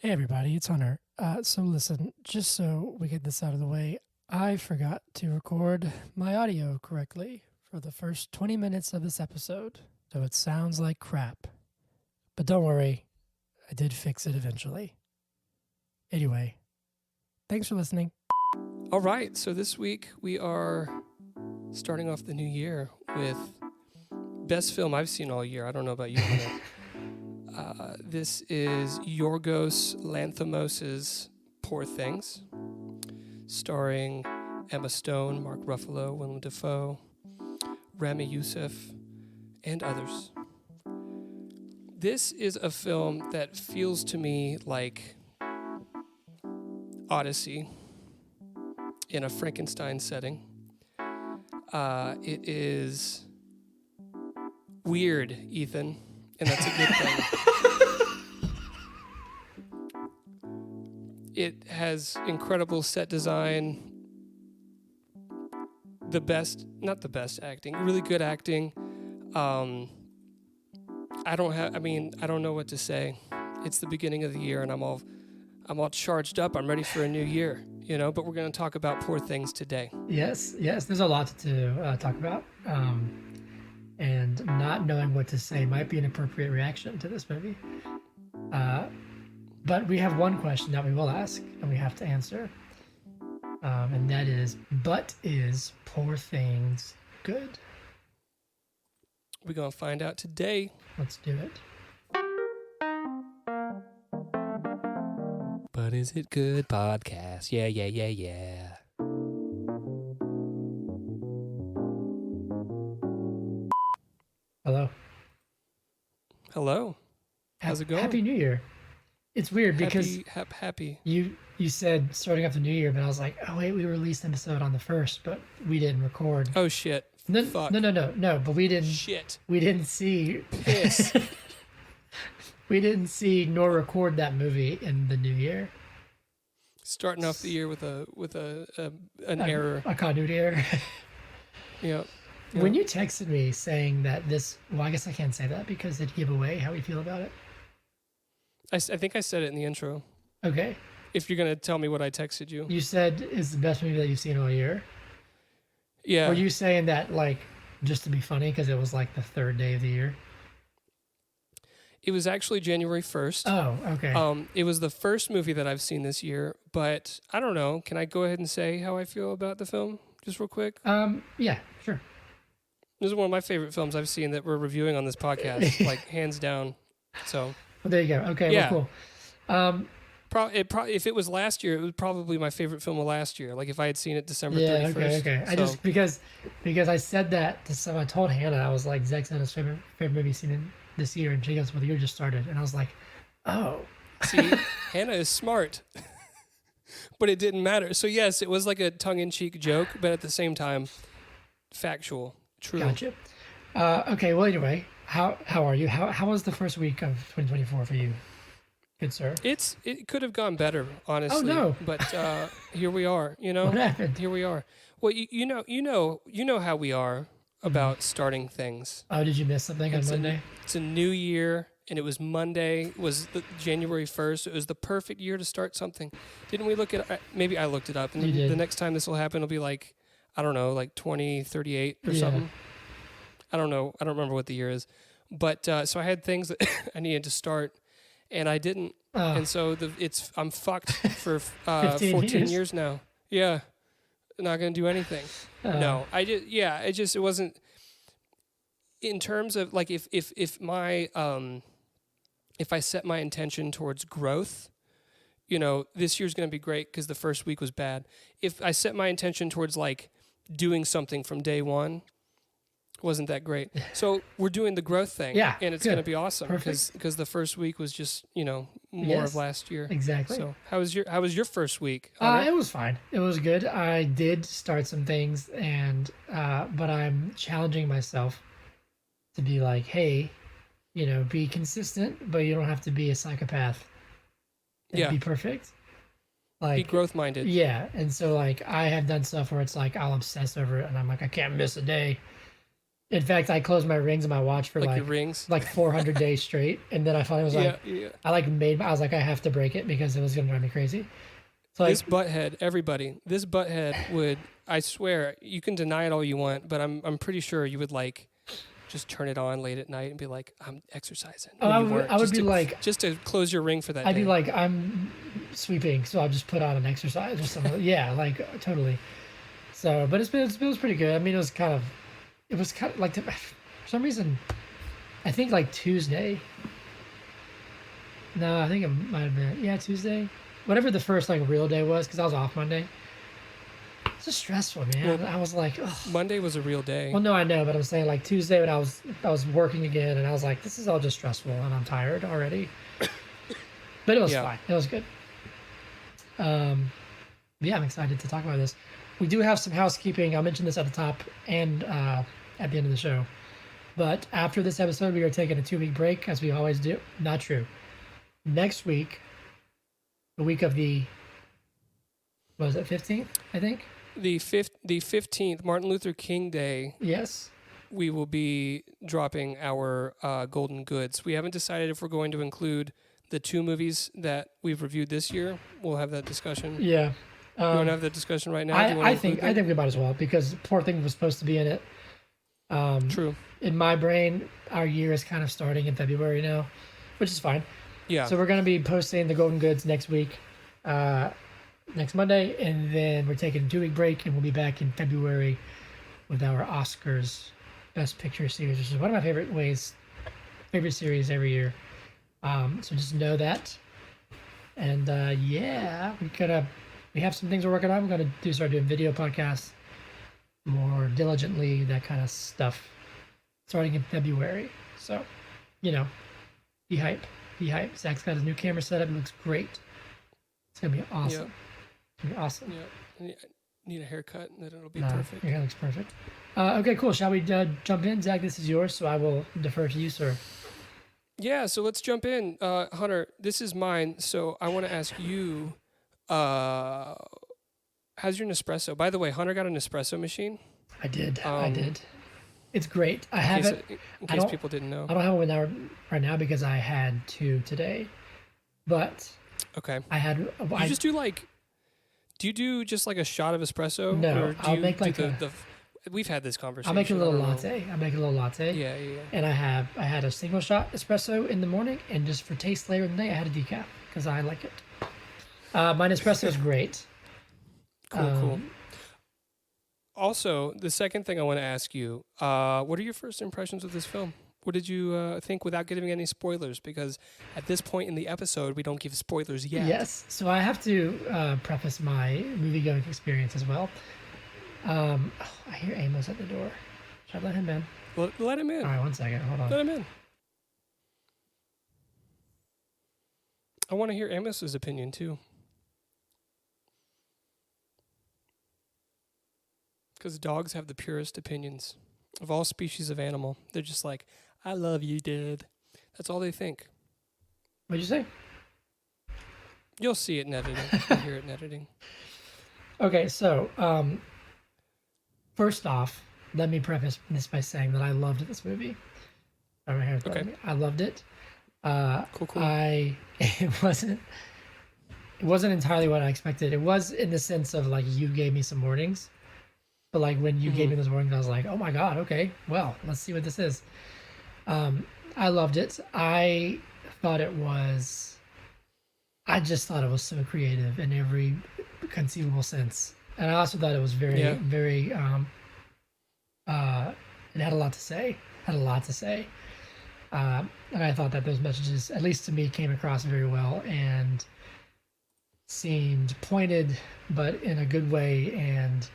Hey everybody, it's Hunter. So listen, just so we get this out of the way, I forgot to record my audio correctly for the first 20 minutes of this episode, so it sounds like crap. But don't worry, I did fix it eventually. Anyway, thanks for listening. All right, so this week we are starting off the new year with best film I've seen all year. I don't know about you, Hunter. This is Yorgos Lanthimos' Poor Things, starring Emma Stone, Mark Ruffalo, Willem Dafoe, Ramy Youssef, and others. This is a film that feels to me like Odyssey in a Frankenstein setting. It is weird, Ethan, and that's a good thing. It has incredible set design, not the best acting, really good acting. I don't know what to say. It's the beginning of the year and I'm all charged up. I'm ready for a new year, but we're going to talk about Poor Things today. Yes, there's a lot to talk about. And not knowing what to say might be an appropriate reaction to this movie. But we have one question that we will ask and we have to answer. And that is, but is Poor Things good? We're going to find out today. Let's do it. But is it good podcast? Yeah. Hello. How's it going? Happy New Year. It's weird because happy. You said starting off the new year, but I was like, oh wait, we released an episode on the 1st, but we didn't record. Oh shit. Fuck. No, but we didn't. Shit. We didn't see. Piss. We didn't see nor record that movie in the new year. Starting off the year with an error. A continuity error. Yeah. When you texted me saying that I guess I can't say that because it'd give away how we feel about it. I think I said it in the intro. Okay. If you're going to tell me what I texted you. You said it's the best movie that you've seen all year. Yeah. Were you saying that just to be funny because it was the third day of the year? It was actually January 1st. Oh, okay. It was the first movie that I've seen this year, but I don't know. Can I go ahead and say how I feel about the film just real quick? Yeah, sure. This is one of my favorite films I've seen that we're reviewing on this podcast, hands down. So. Well, there you go. Okay, yeah. Well, cool. If it was last year, it was probably my favorite film of last year. Like if I had seen it December 31st. Yeah, okay. So. I just because I said that to someone. I told Hannah, I was like, Zach said his favorite movie seen in this year, and she goes, well, the year just started, and I was like, oh. See, Hannah is smart, but it didn't matter. So yes, it was like a tongue-in-cheek joke, but at the same time, factual, true. Gotcha. Okay. Well, anyway. How are you? How was the first week of 2024 for you, good sir? It could have gone better, honestly. Oh no! But here we are. What happened? Here we are. Well, you know how we are about starting things. Oh, did you miss something on Monday? It's a new year, and it was Monday. It was January 1st. It was the perfect year to start something. Didn't we look at? Maybe I looked it up, and the next time this will happen, it'll be like 2038 or something. I don't know. I don't remember what the year is. But so I had things that I needed to start, and I didn't. And so I'm fucked for 14 years now. Yeah. Not going to do anything. No. It wasn't in terms of if I set my intention towards growth, this year's going to be great because the first week was bad. If I set my intention towards doing something from day one, wasn't that great. So we're doing the growth thing. Yeah, and it's going to be awesome because the first week was just, more of last year. Exactly. So how was your first week? It was fine. It was good. I did start some things and but I'm challenging myself to be like, hey, be consistent, but you don't have to be a psychopath. And be perfect. Be growth minded. Yeah. And so I have done stuff where it's I'll obsess over it and I'm like, I can't miss a day. In fact, I closed my rings and my watch for Like your rings? like 400 days straight, and then I finally was like, Yeah. I was like, I have to break it because it was gonna drive me crazy. So This butthead, everybody, this butthead would, I swear, you can deny it all you want, but I'm pretty sure you would like just turn it on late at night and be like, I'm exercising. Oh, I would be like, just to close your ring for that I'd day. be like, I'm sweeping, so I'll just put on an exercise or something. Yeah, like totally. So, but it was pretty good. I mean, it was kind of like for some reason, I think like Tuesday. No, I think it might have been Tuesday, whatever the first like real day was, because I was off Monday. It's just stressful, man. I was like, ugh. Monday was a real day. Well, no, I know, but I'm saying like Tuesday when I was working again, and I was like, this is all just stressful, and I'm tired already. But it was fine. It was good. Yeah, I'm excited to talk about this. We do have some housekeeping. I'll mention this at the top and at the end of the show. But after this episode, we are taking a 2-week break, as we always do. Not true. Next week, the week of the, what was it, 15th, I think? The 15th, Martin Luther King Day. Yes. We will be dropping our Golden Goods. We haven't decided if we're going to include the 2 movies that we've reviewed this year. We'll have that discussion. Yeah. You want to have that discussion right now? I think we might as well, because Poor Thing was supposed to be in it. True. In my brain, our year is kind of starting in February now, which is fine. Yeah. So we're going to be posting the Golden Goods next week, next Monday, and then we're taking a 2-week break, and we'll be back in February with our Oscars Best Picture series, which is one of my favorite series every year. So just know that. And we have some things we're working on. We're going to start doing video podcasts more diligently, that kind of stuff, starting in February. So, be hype. Zach's got his new camera set up. It looks great. It's going to be awesome. Yep. It's going to be awesome. Yeah. Need a haircut, and then it'll be perfect. Your hair looks perfect. Okay, cool. Shall we jump in? Zach, this is yours, so I will defer to you, sir. Yeah, so let's jump in. Hunter, this is mine, so I want to ask you, how's your Nespresso? By the way, Hunter got a Nespresso machine. I did. It's great. I have it. In case people didn't know. I don't have one right now because I had 2 today. But okay. Do you do just like a shot of espresso? No, I'll make like we've had this conversation. I'll make a little latte. Yeah. And I had a single shot espresso in the morning, and just for taste later in the day, I had a decaf because I like it. My Nespresso is great. Cool. Also, the second thing I want to ask you, what are your first impressions of this film? What did you think, without giving any spoilers? Because at this point in the episode, we don't give spoilers yet. Yes, so I have to preface my movie-going experience as well. I hear Amos at the door. Should I let him in? Let him in. All right, 1 second. Hold on. Let him in. I want to hear Amos's opinion, too. Because dogs have the purest opinions of all species of animal. They're just like, I love you, Dad. That's all they think. What'd you say? You'll see it in editing. You'll hear it in editing. Okay, so first off, let me preface this by saying that I loved this movie. Okay. I loved it. Cool. It wasn't entirely what I expected. It was in the sense of like you gave me some warnings. But like when you gave me those warnings, I was like, oh my God, okay, well, let's see what this is. I loved it. I just thought it was so creative in every conceivable sense. And I also thought it was very, it had a lot to say. And I thought that those messages, at least to me, came across very well and seemed pointed, but in a good way. And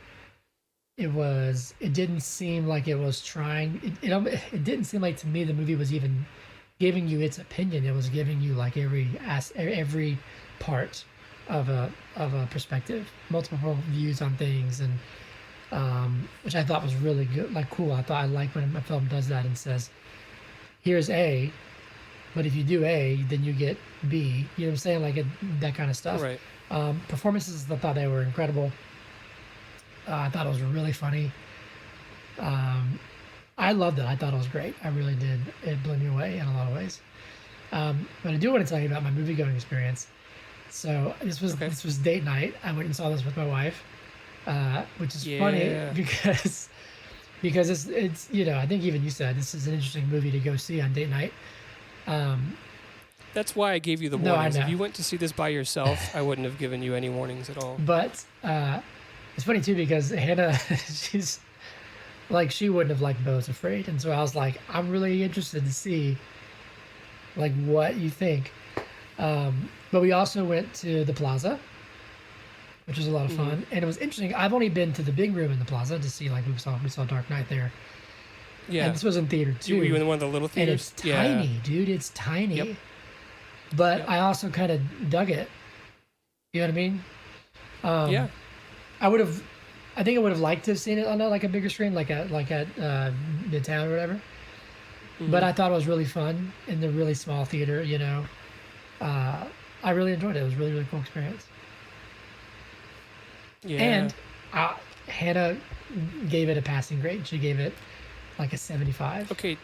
it didn't seem like it was trying. It didn't seem like to me the movie was even giving you its opinion. It was giving you like every part of a perspective, multiple views on things, and which I thought was really good, like cool. I like when a film does that and says, here's A, but if you do A, then you get B. You know what I'm saying? Like that kind of stuff. Right. Performances, I thought they were incredible. I thought it was really funny. I I loved it. I thought it was great. I really did. It blew me away in a lot of ways. But I do want to tell you about my movie going experience. So this was date night. I went and saw this with my wife, which is funny because it's I think even you said this is an interesting movie to go see on date night. That's why I gave you the warnings. If you went to see this by yourself, I wouldn't have given you any warnings at all. But it's funny too because Hannah, she's like she wouldn't have liked Bella's Afraid, and so I was like, I'm really interested to see like what you think. But we also went to the Plaza, which was a lot of fun, and it was interesting. I've only been to the big room in the Plaza to see like we saw Dark Knight there. Yeah, and this was in theater too. Were you in one of the little theaters? And it's tiny, dude. It's tiny. Yep. But I also kind of dug it. You know what I mean? Yeah. I think I would have liked to have seen it on like a bigger screen, like at Midtown or whatever. Mm-hmm. But I thought it was really fun in the really small theater. I really enjoyed it. It was a really, really cool experience. Yeah. And Hannah gave it a passing grade. She gave it like a 75. Okay.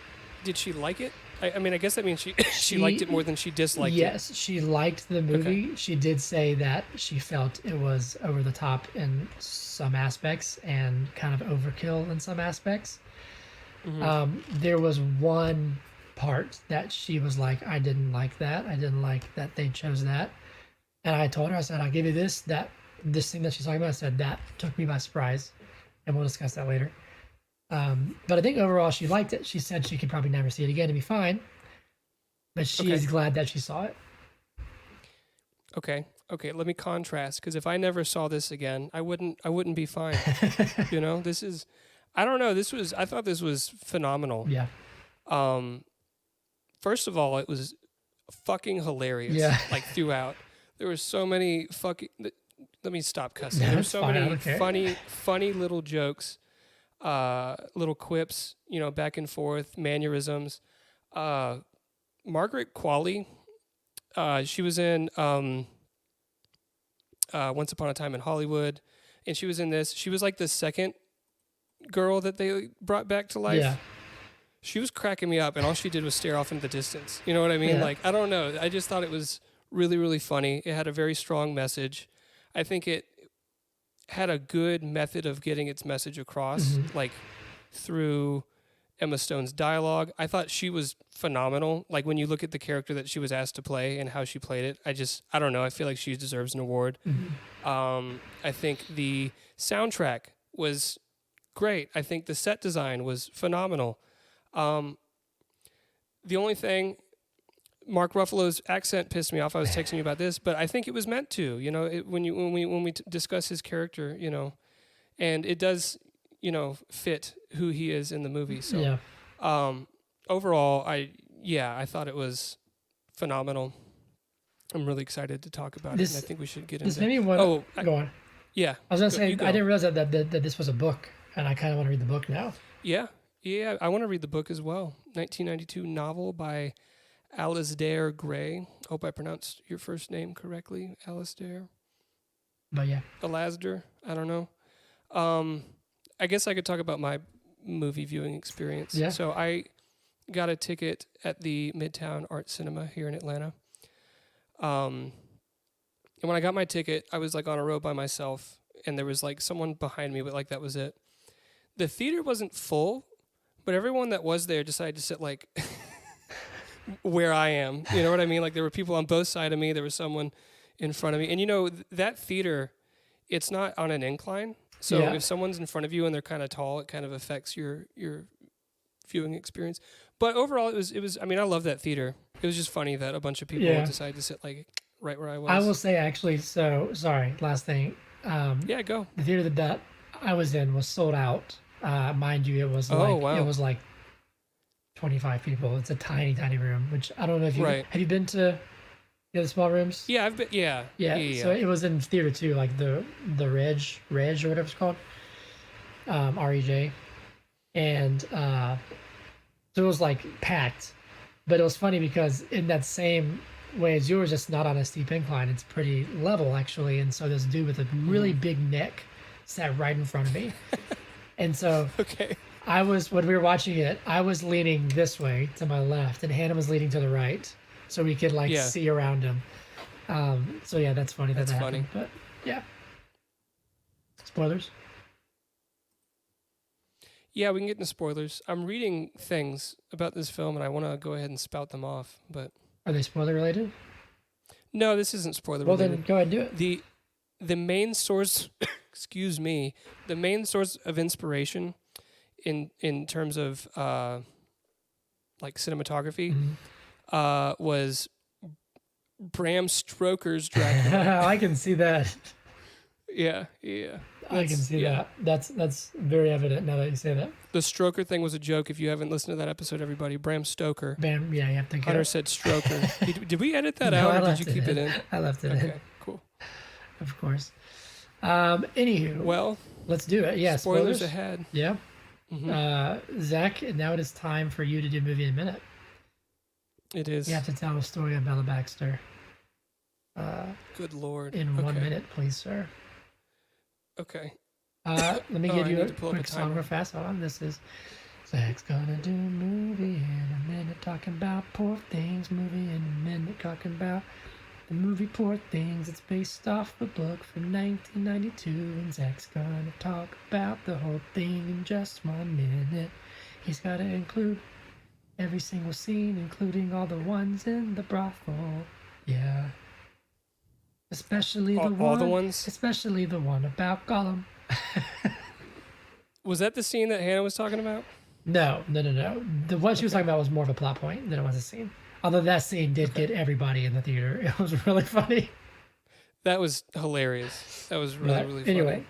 Did she like it? I mean, I guess that means she liked it more than she disliked it. Yes, she liked the movie. Okay. She did say that she felt it was over the top in some aspects and kind of overkill in some aspects. Mm-hmm. There was one part that she was like, I didn't like that. I didn't like that they chose that. And I told her, I said, I'll give you this thing that she's talking about. I said, that took me by surprise. And we'll discuss that later. But I think overall she liked it. She said she could probably never see it again and be fine. But she is glad that she saw it. Okay. Let me contrast, because if I never saw this again, I wouldn't be fine. This is, I don't know. I thought this was phenomenal. Yeah. First of all, it was fucking hilarious. Yeah. Like throughout, there were so many fucking. Let me stop cussing. There were so many funny little jokes. Little quips, back and forth, mannerisms. Margaret Qualley, she was in Once Upon a Time in Hollywood, and she was in this. She was like the second girl that they brought back to life. Yeah. She was cracking me up, and all she did was stare off into the distance. You know what I mean? Yeah. Like, I don't know. I just thought it was really, really funny. It had a very strong message. I think it had a good method of getting its message across, like through Emma Stone's dialogue. I thought she was phenomenal. Like when you look at the character that she was asked to play and how she played it, I don't know. I feel like she deserves an award. Mm-hmm. I think the soundtrack was great. I think the set design was phenomenal. The only thing, Mark Ruffalo's accent pissed me off. I was texting you about this, but I think it was meant to, when we discuss his character, and it does, fit who he is in the movie. So, overall, I thought it was phenomenal. I'm really excited to talk about it, and I think we should get into it. Go on. Yeah. I was going to say, I didn't realize that this was a book, and I kind of want to read the book now. Yeah, I want to read the book as well. 1992 novel by Alasdair Gray. Hope I pronounced your first name correctly, Alasdair. But yeah. Alasdair, I don't know. I guess I could talk about my movie viewing experience. Yeah. So I got a ticket at the Midtown Art Cinema here in Atlanta. And when I got my ticket, I was like on a row by myself, and there was like someone behind me, but like that was it. The theater wasn't full, but everyone that was there decided to sit like where I am. You know what I mean? Like there were people on both sides of me. There was someone in front of me. And that theater, it's not on an incline. So if someone's in front of you and they're kind of tall, it kind of affects your viewing experience. But overall, it was. I mean, I love that theater. It was just funny that a bunch of people decided to sit like right where I was. I will say actually. So sorry. Last thing. Go. The theater that I was in was sold out. Mind you, it was it was like 25 people. It's a tiny, tiny room. Which I don't know if you have you been to the other small rooms? Yeah, I've been. Yeah. So it was in theater too, like the Reg or whatever it's called, REJ, and so it was like packed. But it was funny because in that same way as yours, it's not on a steep incline. It's pretty level actually, and so this dude with a really big neck sat right in front of me. And so when we were watching it, I was leaning this way to my left, and Hannah was leaning to the right, so we could like see around him. So yeah, that's funny. That's funny. But yeah, spoilers. Yeah, we can get into spoilers. I'm reading things about this film, and I want to go ahead and spout them off. But are they spoiler related? No, this isn't spoiler related. Well, then go ahead and do it. The main source, excuse me, the main source of inspiration in terms of like cinematography was Bram Stoker's Dracula. I can see that. Yeah. I can see that. That's very evident now that you say that. The Stroker thing was a joke. If you haven't listened to that episode, everybody, Bram Stoker. Yeah, you have to get Hunter said Stroker. Did we edit that out, or did you keep it in? I left it in. Okay, cool. Of course. Anywho. Well, let's do it. Yeah, spoilers ahead. Yeah. Zach, now it is time for you to do Movie in a Minute. It is. You have to tell a story of Bella Baxter. Good Lord. In 1 minute, please, sir. Okay. Let me give you a quick song real fast. Hold on. This is Zach's gonna do movie in a minute, talking about poor things. Movie in a minute, talking about the movie Poor Things. It's based off a book from 1992, and Zach's gonna talk about the whole thing in just 1 minute. He's gotta include every single scene, including all the ones in the brothel. Yeah. Especially all the ones? Especially the one about Gollum. Was that the scene that Hannah was talking about? No. The one she was talking about was more of a plot point than it was a scene. Although that scene did get everybody in the theater. It was really funny. That was hilarious. That was really funny. Anyway.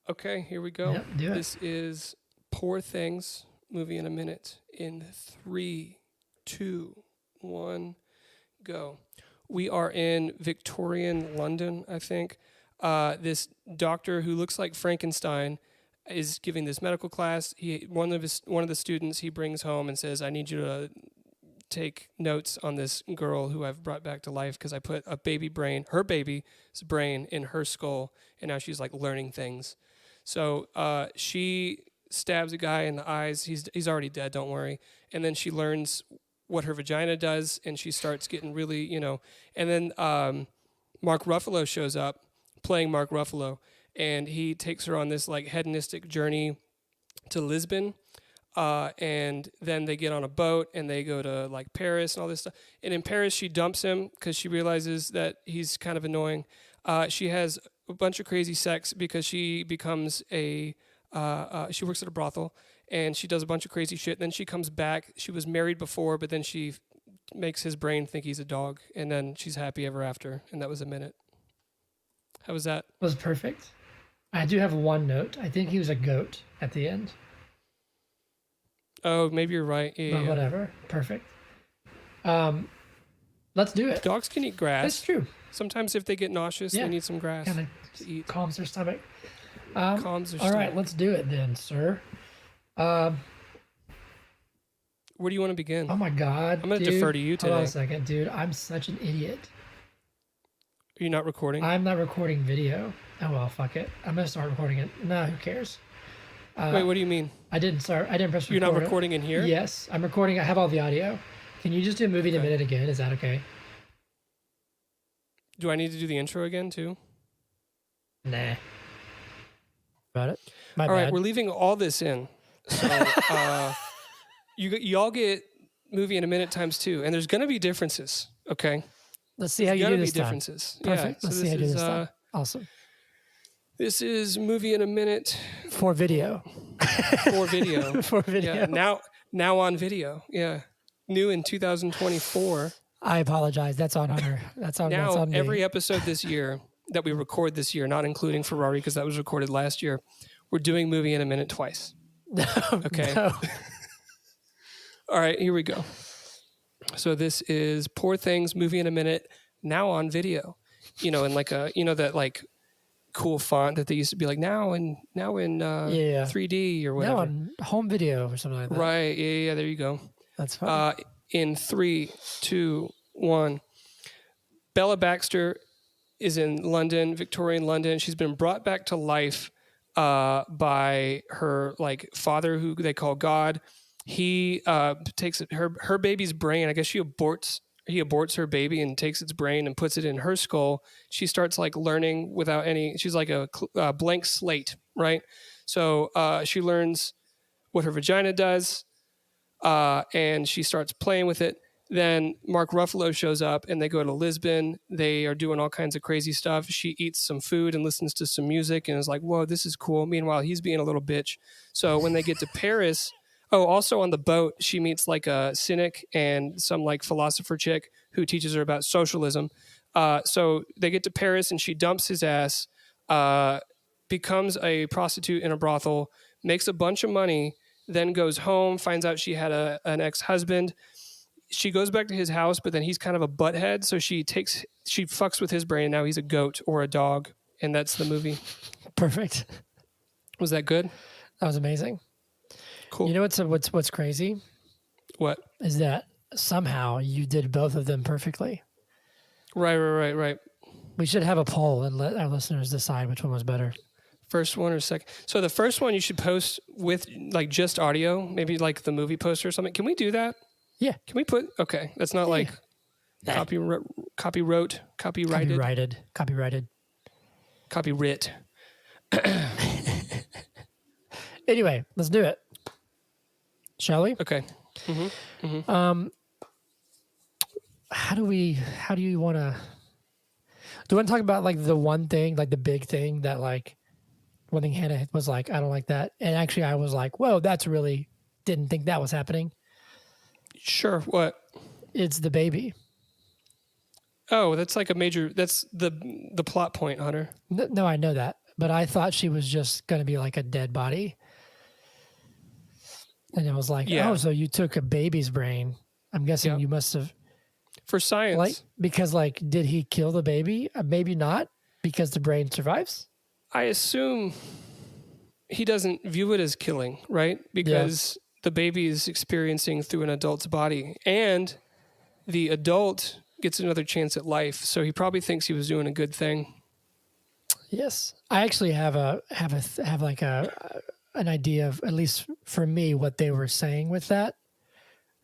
Okay, here we go. Yep, do it. This is Poor Things, Movie in a Minute. In 3, 2, 1, go. We are in Victorian London, I think. This doctor who looks like Frankenstein is giving this medical class. One of the students he brings home and says, "I need you to take notes on this girl who I've brought back to life because I put her baby's brain in her skull, and now she's like learning things." So she stabs a guy in the eyes. He's already dead. Don't worry. And then she learns what her vagina does, and she starts getting really, and then Mark Ruffalo shows up playing Mark Ruffalo, and he takes her on this like hedonistic journey to Lisbon, and then they get on a boat and they go to like Paris and all this stuff. And in Paris she dumps him because she realizes that he's kind of annoying. She has a bunch of crazy sex because she becomes she works at a brothel, and she does a bunch of crazy shit. Then she comes back. She was married before, but then she makes his brain think he's a dog, and then she's happy ever after. And that was a minute. How was that? It was perfect. I do have one note. I think he was a goat at the end. Oh, maybe you're right. Yeah, but whatever. Perfect. Let's do it. Dogs can eat grass. That's true. Sometimes if they get nauseous, they need some grass. Kind of eat. Calms their stomach. Calms their all stomach. Right, let's do it then, sir. Where do you want to begin? Oh my God, I'm going to defer to you today. Hold on a second, dude. I'm such an idiot. Are you not recording? I'm not recording video. Oh well, fuck it. I'm gonna start recording it. No, who cares? Wait, what do you mean? I didn't press record. You're not recording in here? Yes, I'm recording. I have all the audio. Can you just do Movie in a Minute again? Is that okay? Do I need to do the intro again too? Nah. Got it. All right, we're leaving all this in. So you all get Movie in a Minute ×2, and there's gonna be differences. Okay. Let's see how you do this time. Differences. Perfect. Yeah, Let's see how you do this time. Awesome. This is Movie in a Minute for video. For video. For video. Yeah, now on video. Yeah. New in 2024. I apologize. That's on Hunter. That's on me. Every episode this year that we record this year, not including Ferrari because that was recorded last year, we're doing Movie in a Minute twice. No. Okay. No. All right, here we go. So this is Poor Things, Movie in a Minute, now on video. In like that like cool font that they used to be like now in 3D or whatever. Now on home video or something like that. Right. Yeah. There you go. That's fine. In 3, 2, 1. Bella Baxter is in London, Victorian London. She's been brought back to life by her like father, who they call God. He takes her baby's brain. I guess he aborts her baby and takes its brain and puts it in her skull. She starts like learning without any. She's like a blank slate, right? So she learns what her vagina does, and she starts playing with it. Then Mark Ruffalo shows up and they go to Lisbon. They are doing all kinds of crazy stuff. She eats some food and listens to some music and is like, whoa, this is cool. Meanwhile, he's being a little bitch. So when they get to Paris, also on the boat, she meets like a cynic and some like philosopher chick who teaches her about socialism. So they get to Paris and she dumps his ass, becomes a prostitute in a brothel, makes a bunch of money, then goes home, finds out she had an ex-husband. She goes back to his house, but then he's kind of a butthead. So she fucks with his brain. And now he's a goat or a dog. And that's the movie. Perfect. Was that good? That was amazing. Cool. You know what's crazy? What? Is that somehow you did both of them perfectly. Right. We should have a poll and let our listeners decide which one was better. First one or second? So the first one you should post with like just audio, maybe like the movie poster or something. Can we do that? Yeah. Can we put? Okay, that's not like copyrighted. Copyright. Anyway, let's do it. Shall we? Okay. How do you want to? Do you want to talk about like the one thing, like the big thing that like one thing Hannah was like, I don't like that, and actually I was like, whoa, that's really didn't think that was happening. Sure. What? It's the baby. Oh, that's like a major. That's the plot point, Hunter. No, I know that, but I thought she was just going to be like a dead body, and it was like, oh, so you took a baby's brain. I'm guessing you must have for science, like because like did he kill the baby? Maybe not because the brain survives. I assume he doesn't view it as killing, right? Because the baby is experiencing through an adult's body, and the adult gets another chance at life. So he probably thinks he was doing a good thing. Yes, I actually have like an idea of, at least for me, what they were saying with that,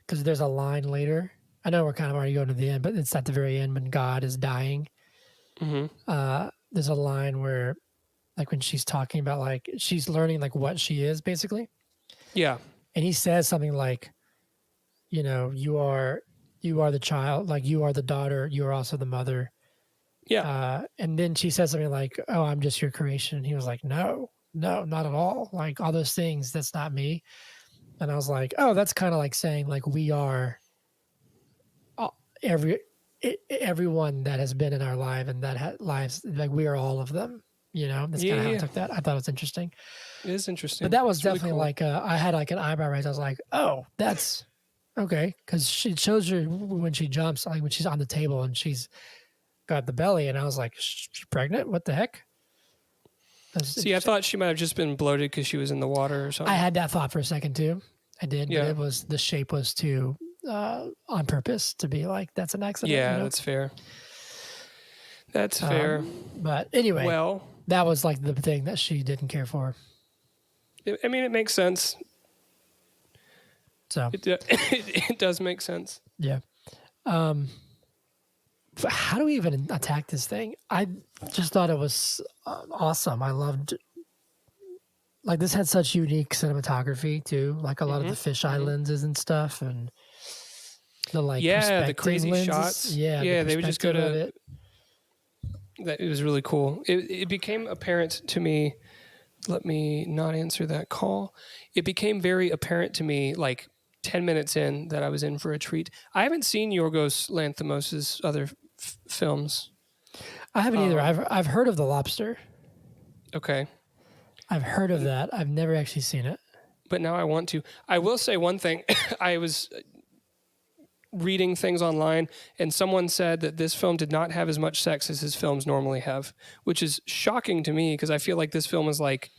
because there's a line later. I know we're kind of already going to the end, but it's at the very end when God is dying. There's a line where, like, when she's talking about like she's learning like what she is basically. Yeah. And he says something like, you know, you are the child, like you are the daughter, you are also the mother. Yeah. And then she says something like, oh, I'm just your creation. And he was like, no, not at all. Like all those things, that's not me. And I was like, oh, that's kind of like saying like we are everyone that has been in our life and that lives, like we are all of them. You know, that's kind of how I took that. I thought it was interesting. It is interesting. But that was it's definitely really cool. like I had like an eyebrow raise. I was like, oh, that's okay. Because she shows her when she jumps, like when she's on the table and she's got the belly. And I was like, she's pregnant? What the heck? See, I thought she might have just been bloated because she was in the water or something. I had that thought for a second too. I did. Yeah. But the shape was too on purpose to be like, that's an accident. Yeah, you know? That's fair. That's fair. But anyway, well, that was like the thing that she didn't care for. I mean, it makes sense. So it does make sense. Yeah. How do we even attack this thing? I just thought it was awesome. I loved, like, this had such unique cinematography too. Like a lot of the fisheye lenses and stuff, and the like the crazy lenses. shots. Yeah, they would just go to it. That it was really cool. It became apparent to me. Let me not answer that call. It became very apparent to me, like 10 minutes in, that I was in for a treat. I haven't seen Yorgos Lanthimos' other films. I haven't either. I've heard of The Lobster. Okay. I've heard of that. I've never actually seen it. But now I want to. I will say one thing. I was reading things online, and someone said that this film did not have as much sex as his films normally have, which is shocking to me because I feel like this film is like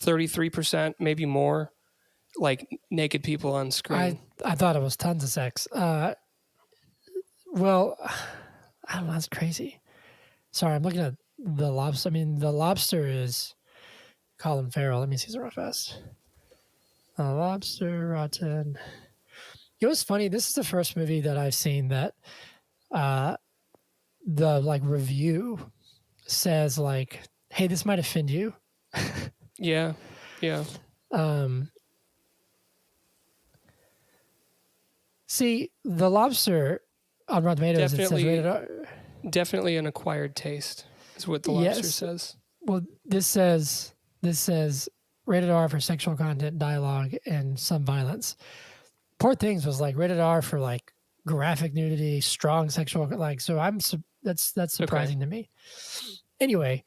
33%, maybe more, like naked people on screen. I thought it was tons of sex. Well, I don't know. That's crazy. Sorry, I'm looking at The Lobster. I mean, The Lobster is Colin Farrell. Let me see some real fast. Lobster, Rotten. It was funny. This is the first movie that I've seen that the like review says like, "Hey, this might offend you." Yeah. See, The Lobster on Rotten Tomatoes, it says rated R. Definitely an acquired taste, is what The Lobster says. Well, this says rated R for sexual content, dialogue, and some violence. Poor Things was like rated R for like graphic nudity, strong sexual, like, so that's surprising to me. Anyway,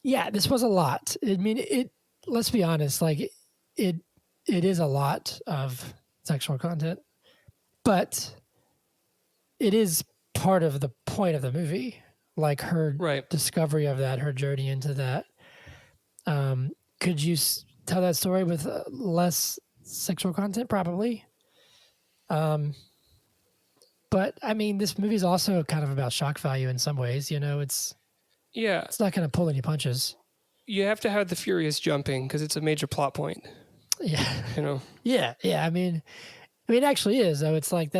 yeah, this was a lot. I mean, let's be honest, like it is a lot of sexual content, but it is part of the point of the movie, like her discovery of that, her journey into that. Could you tell that story with less sexual content? Probably. But I mean, this movie is also kind of about shock value in some ways. You know, it's not going to pull any punches. You have to have the furious jumping because it's a major plot point. Yeah. You know. Yeah. I mean, it actually is though. It's like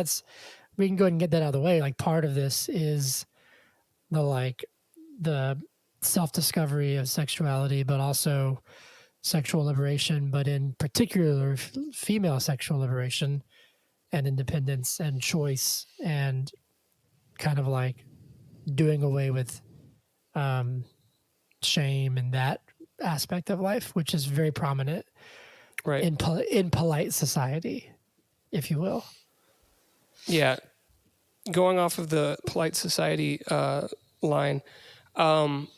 we can go ahead and get that out of the way. Like part of this is the self-discovery of sexuality, but also sexual liberation, but in particular female sexual liberation and independence and choice, and kind of like doing away with shame and that aspect of life, which is very prominent in polite society, if you will. Yeah. Going off of the polite society line, can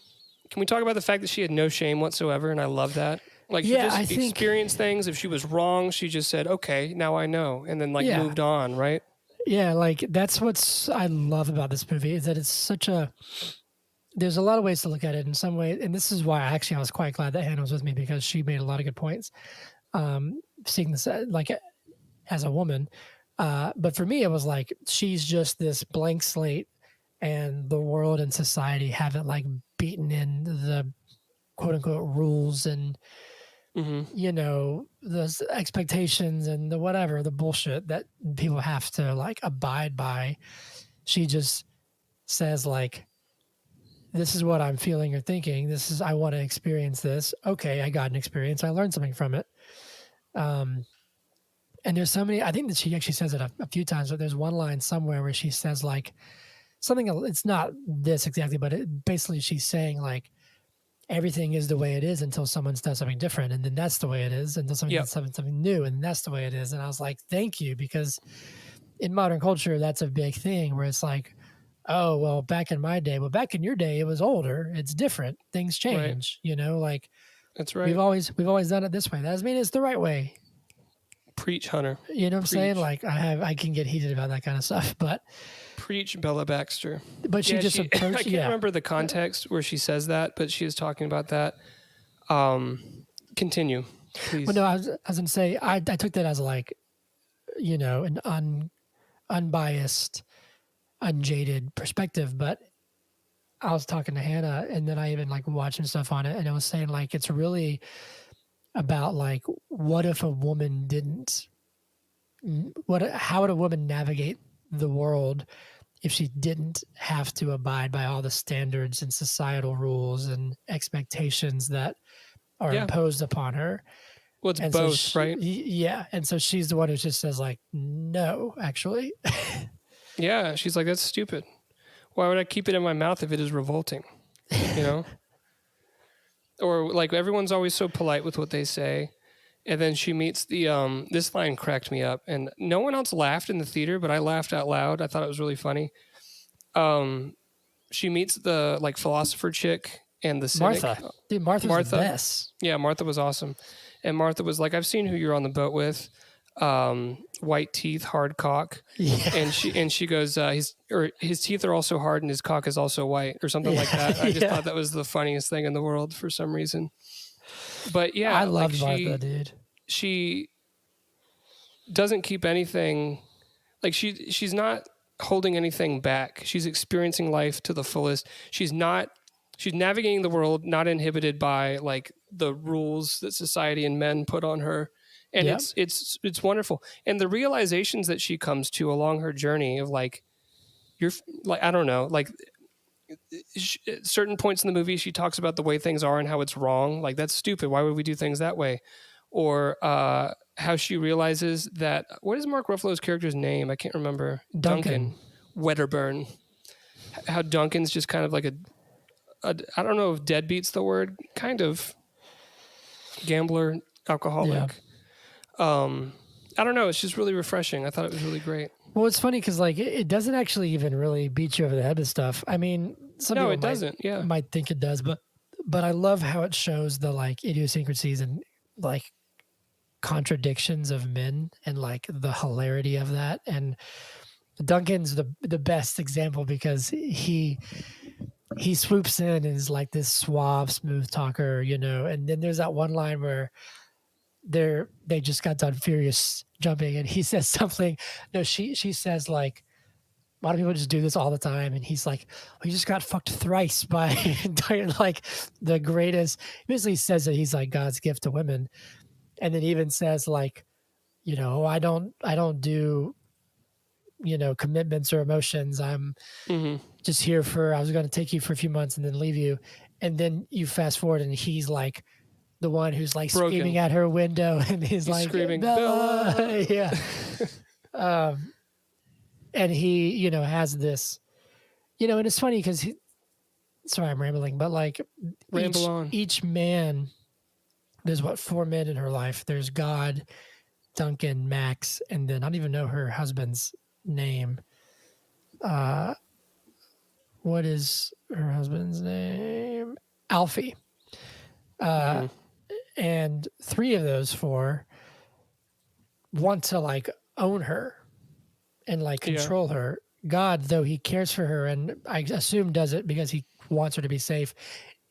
we talk about the fact that she had no shame whatsoever? And I love that. Like, she just experienced things. If she was wrong, she just said, okay, now I know. And then moved on, right? Yeah, like that's what I love about this movie, is that it's there's a lot of ways to look at it in some way. And this is why I was quite glad that Hannah was with me, because she made a lot of good points. Seeing this like as a woman. But for me, it was like, she's just this blank slate, and the world and society haven't like beaten in the quote unquote rules and, you know, the expectations and the whatever, the bullshit that people have to like abide by. She just says like, this is what I'm feeling or thinking. I want to experience this. Okay, I got an experience. I learned something from it. And there's so many, I think that she actually says it a few times, but there's one line somewhere where she says like something, it's not this exactly, but basically she's saying like, everything is the way it is until someone does something different. And then that's the way it is until someone does something new. And that's the way it is. And I was like, thank you. Because in modern culture, that's a big thing where it's like, oh, well, back in my day, back in your day, it was older. It's different. Things change, you know, like that's right. We've always done it this way. That doesn't mean it's the right way. Preach, Hunter. You know what I'm saying? Like I can get heated about that kind of stuff, but preach, Bella Baxter. But she just approached. I can't remember the context where she says that, but she is talking about that. Continue, please. Well, no, I was going to say I took that as like, you know, an unbiased, unjaded perspective. But I was talking to Hannah, and then I even like watching stuff on it, and I was saying like it's really about like, what if a woman didn't? How would a woman navigate the world if she didn't have to abide by all the standards and societal rules and expectations that are imposed upon her? Well, it's both, right? Yeah. And so she's the one who just says like, no, actually. Yeah. She's like, that's stupid. Why would I keep it in my mouth if it is revolting? You know? Or like, everyone's always so polite with what they say. And then she meets this line cracked me up, and no one else laughed in the theater, but I laughed out loud. I thought it was really funny. She meets the like philosopher chick and the cynic. Martha. Dude, Martha's the best. Yeah, Martha was awesome. And Martha was like, I've seen who you're on the boat with. White teeth, hard cock. Yeah. And she goes, his teeth are also hard and his cock is also white, or something like that. I just thought that was the funniest thing in the world for some reason. But yeah, I love Martha, dude. She doesn't keep anything, like she's not holding anything back. She's experiencing life to the fullest. She's she's navigating the world, not inhibited by like the rules that society and men put on her. And it's wonderful. And the realizations that she comes to along her journey of like, you're like, I don't know, like at certain points in the movie, she talks about the way things are and how it's wrong. Like, that's stupid. Why would we do things that way? Or how she realizes that, what is Mark Ruffalo's character's name? I can't remember. Duncan. Wedderburn. How Duncan's just kind of like a I don't know if deadbeat's the word, kind of gambler, alcoholic. I don't know. It's just really refreshing. I thought it was really great. Well, it's funny because like it doesn't actually even really beat you over the head with stuff. I mean, some people doesn't. Yeah, might think it does, but I love how it shows the like idiosyncrasies and like contradictions of men and like the hilarity of that. And Duncan's the best example because he swoops in and is like this suave, smooth talker, you know. And then there's that one line where they just got done furious jumping, and he says something. No, she says like, a lot of people just do this all the time, and he's like, "We just got fucked thrice by like the greatest." He basically says that he's like God's gift to women, and then even says like, you know, I don't do, you know, commitments or emotions. I'm just here I was going to take you for a few months and then leave you, and then you fast forward and he's like the one who's like broken, screaming at her window, and he's like screaming, Bella. Bella. Yeah. And he, you know, has this, you know, and it's funny because sorry, I'm rambling, but like each man, there's 4 men in her life. There's God, Duncan, Max, and then I don't even know her husband's name. What is her husband's name? Alfie. And 3 of those 4 want to like own her and like control her. God, though he cares for her and I assume does it because he wants her to be safe,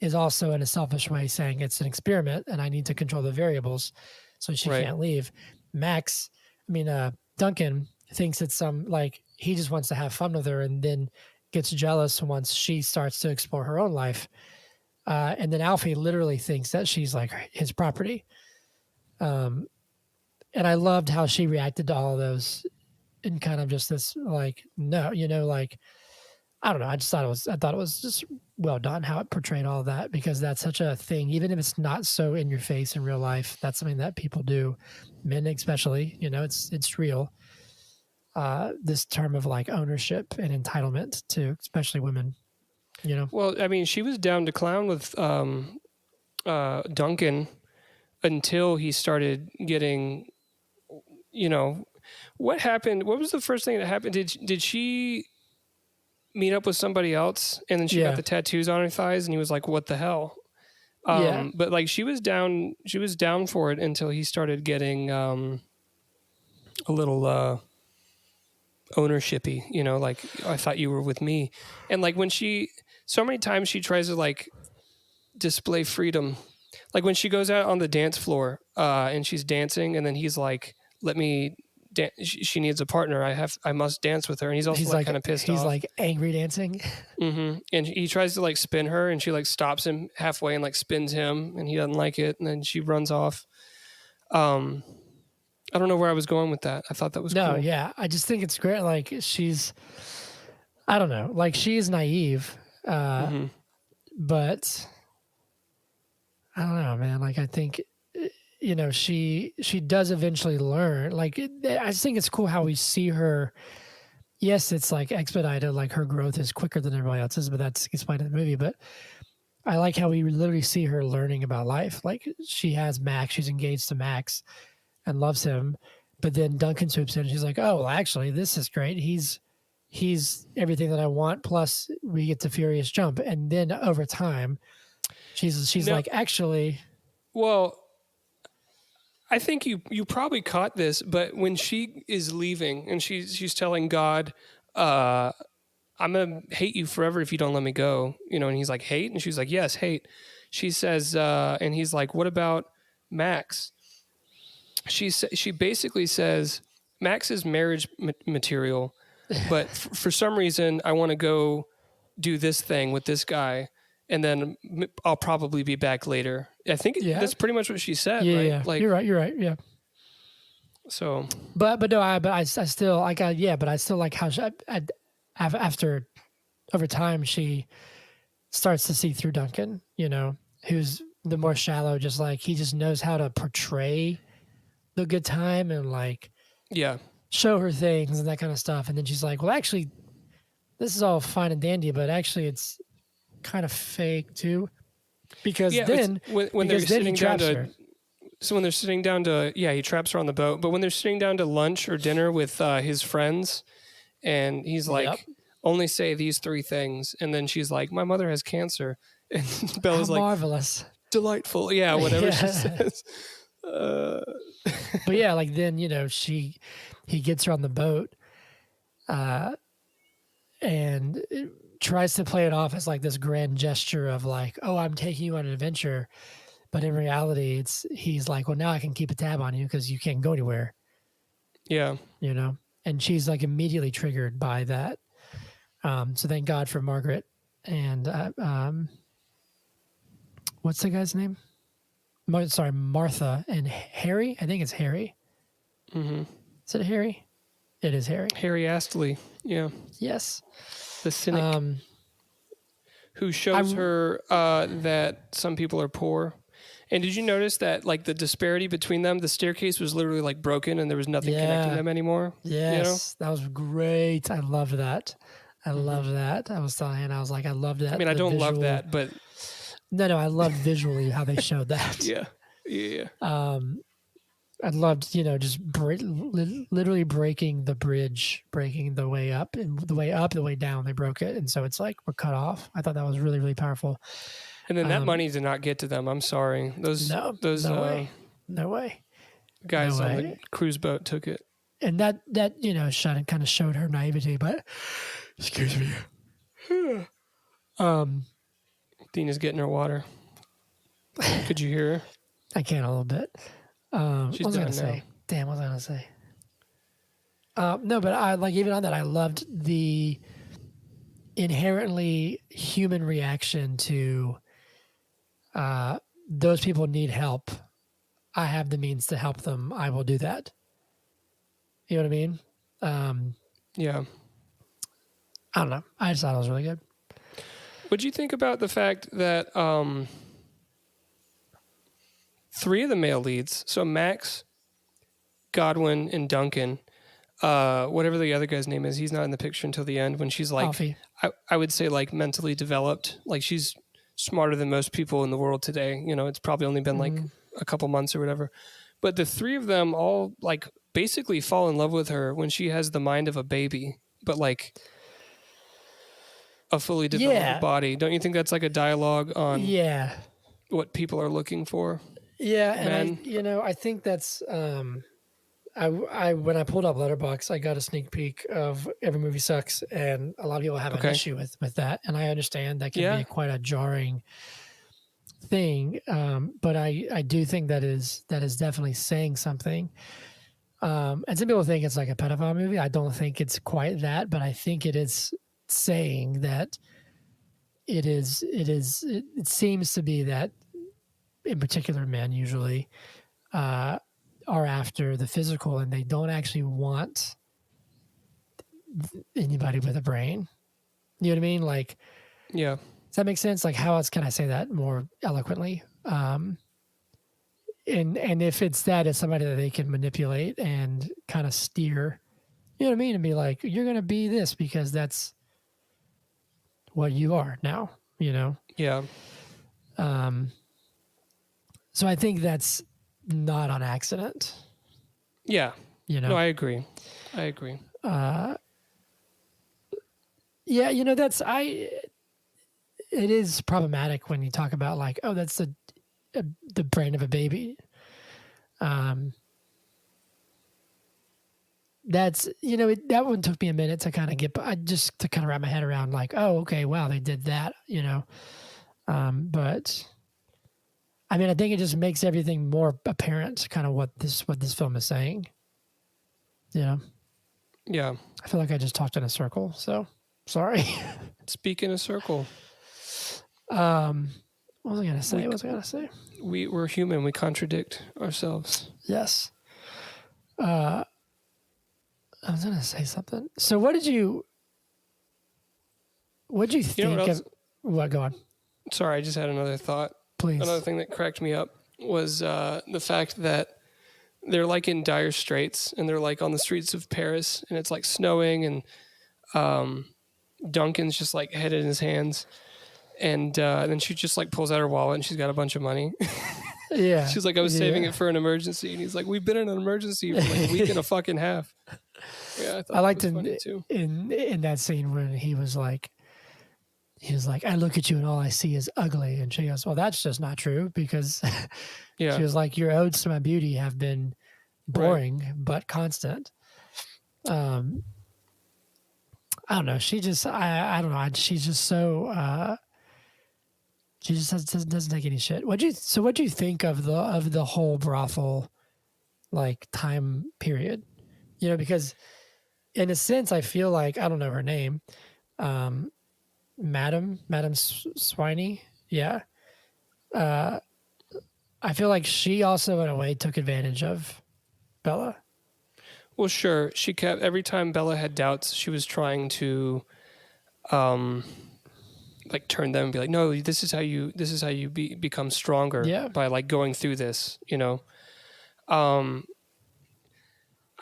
is also in a selfish way saying it's an experiment and I need to control the variables so she can't leave. Duncan thinks it's some like he just wants to have fun with her and then gets jealous once she starts to explore her own life. And then Alfie literally thinks that she's like his property. And I loved how she reacted to all of those in kind of just this like, no, you know, like, I don't know. I thought it was just well done how it portrayed all of that because that's such a thing, even if it's not so in your face in real life, that's something that people do, men especially, you know, it's real. This term of like ownership and entitlement to especially women. You know? Well, I mean, she was down to clown with Duncan until he started getting, you know, what happened? What was the first thing that happened? Did she meet up with somebody else and then she got the tattoos on her thighs and he was like, what the hell? But like she was down for it until he started getting a little ownershipy, you know, like I thought you were with me. And like when so many times she tries to like display freedom. Like when she goes out on the dance floor and she's dancing and then he's like, let me dance. She needs a partner. I must dance with her. And he's also like kind of pissed off. He's like angry dancing. Mm-hmm. And he tries to like spin her and she like stops him halfway and like spins him and he doesn't like it. And then she runs off. I don't know where I was going with that. I thought that was cool. No, yeah. I just think it's great. Like I don't know, like she is naive. But I don't know, man. Like I think, you know, she does eventually learn. Like I just think it's cool how we see her. Yes, it's like expedited. Like her growth is quicker than everybody else's, but that's explained in the movie. But I like how we literally see her learning about life. Like she has Max. She's engaged to Max and loves him. But then Duncan swoops in and she's like, oh, well, actually, this is great. He's everything that I want. Plus we get to furious jump. And then over time, she's like, actually. Well, I think you probably caught this, but when she is leaving and she's telling God, I'm going to hate you forever if you don't let me go, you know, and he's like, hate? And she's like, yes, hate. She says, and he's like, what about Max? She basically says, Max is marriage material, but for some reason I want to go do this thing with this guy. and then I'll probably be back later. I think that's pretty much what she said, right? Yeah. Like, you're right. Yeah. So, but I still like but I still like how after over time she starts to see through Duncan, who's the more shallow, just like he just knows how to portray the good time and like show her things and that kind of stuff. And then she's like, well, actually, this is all fine and dandy, but actually it's kind of fake too. Because then when they're sitting down to, so when they're sitting down to, he traps her on the boat. But when they're sitting down to lunch or dinner with his friends, and he's like, only say these 3 things, and then she's like, my mother has cancer, and Bella's like, marvelous, delightful, whatever she says. But like then he gets her on the boat, and tries to play it off as like this grand gesture of like, oh, I'm taking you on an adventure. But in reality, he's like, well, now I can keep a tab on you because you can't go anywhere. Yeah. And she's like immediately triggered by that. So thank God for Margaret and what's the guy's name? Martha and Harry. I think it's Harry. Mm-hmm. Is it Harry? It is Harry. Harry Astley. Yeah. Yes. The cynic who shows her that some people are poor. And did you notice that, like, the disparity between them, the staircase was literally, like, broken and there was nothing connecting them anymore? Yes. That was great. I loved that. I loved that. I was telling Hannah, I was like, I loved that. I mean, I don't love that, but... No, I loved visually how they showed that. Yeah. I loved, just literally breaking the bridge, breaking the way up, and the way down, they broke it. And so it's like, we're cut off. I thought that was really, really powerful. And then that money did not get to them. I'm sorry. No way. Guys on the cruise boat took it. And that kind of showed her naivety, but excuse me. Dina's getting her water. Could you hear her? I can a little bit. She's what was I done gonna now. say? Damn, what was I gonna say? No, but I like even on that, I loved the inherently human reaction to those people need help. I have the means to help them. I will do that. You know what I mean? Yeah. I don't know. I just thought it was really good. What'd you think about the fact that 3 of the male leads, so Max, Godwin, and Duncan, whatever the other guy's name is, he's not in the picture until the end when she's like, I would say like mentally developed. Like she's smarter than most people in the world today. It's probably only been like a couple months or whatever. But the 3 of them all like basically fall in love with her when she has the mind of a baby, but like a fully developed body. Don't you think that's like a dialogue on what people are looking for? Yeah, and I think that's I when I pulled up Letterboxd, I got a sneak peek of Every Movie Sucks, and a lot of people have an issue with that, and I understand that can be quite a jarring thing, but I do think that is definitely saying something. And some people think it's like a pedophile movie. I don't think it's quite that, but I think it is saying that it seems to be that in particular men usually are after the physical and they don't actually want anybody with a brain. You know what I mean? Like, yeah. Does that make sense? Like, how else can I say that more eloquently? And if it's that, it's somebody that they can manipulate and kind of steer, you know what I mean? And be like, you're going to be this because that's what you are now, Yeah. So I think that's not on accident. Yeah. No, I agree. Yeah, it is problematic when you talk about like, oh, that's the brain of a baby. That's, that one took me a minute to kind of to kind of wrap my head around like, oh, okay, wow, they did that, but I mean, I think it just makes everything more apparent kind of what this film is saying. Yeah. I feel like I just talked in a circle, so sorry. Speak in a circle. What was I gonna say? What was I gonna say? We're human. We contradict ourselves. Yes. I was gonna say something. So what did you think of? What? Go on. Sorry, I just had another thought. Please. Another thing that cracked me up was the fact that they're like in dire straits and they're like on the streets of Paris and it's like snowing and Duncan's just like head in his hands and then she just like pulls out her wallet and she's got a bunch of money. Yeah. She's like, I was saving it for an emergency. And he's like, we've been in an emergency for like a week and a fucking half. Yeah, I liked it too. In that scene when he was like, I look at you and all I see is ugly. And she goes, well, that's just not true because yeah. She was like, your odes to my beauty have been boring, but constant. I don't know. She just, I don't know. She's just so, she just doesn't take any shit. What'd you think of the whole brothel, like, time period? You know, because in a sense, I feel like, I don't know her name, Madam Swiney. Yeah. I feel like she also, in a way, took advantage of Bella. Well, sure. She kept, every time Bella had doubts, she was trying to, like turn them and be like, no, this is how you become stronger by like going through this, you know? I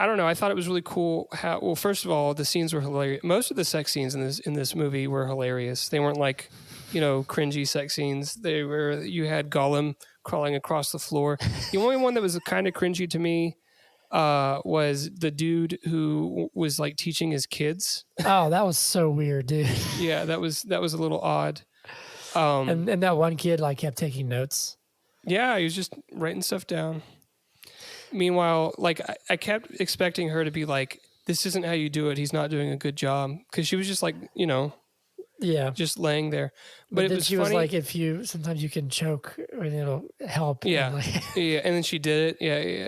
don't know. I thought it was really cool how, well, first of all, the scenes were hilarious. Most of the sex scenes in this movie were hilarious. They weren't like, you know, cringy sex scenes. You had Gollum crawling across the floor. The only one that was kind of cringy to me was the dude who was like teaching his kids. Oh, that was so weird, dude. Yeah, that was a little odd. And that one kid like kept taking notes. Yeah, he was just writing stuff down. Meanwhile, like I kept expecting her to be like, "This isn't how you do it. He's not doing a good job," because she was just like, you know, just laying there. But it was she funny. Was like, sometimes you can choke and it'll help. Yeah, and like, yeah, and then she did it.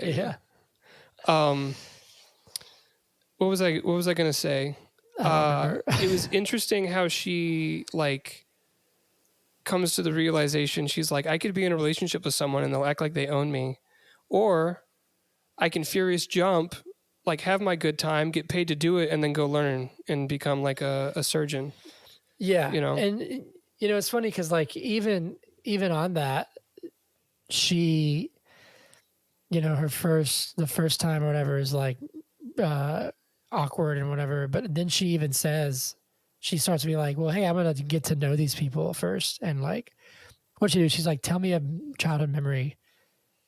Yeah. What was I gonna say? It was interesting how she like comes to the realization. She's like, I could be in a relationship with someone and they'll act like they own me, or I can furious jump, like have my good time, get paid to do it, and then go learn and become like a surgeon. Yeah, you know, and you know it's funny because like even on that, she, you know, the first time or whatever is like awkward and whatever, but then she even says, she starts to be like, well, hey, I'm gonna get to know these people first, and like, what she do? She's like, tell me a childhood memory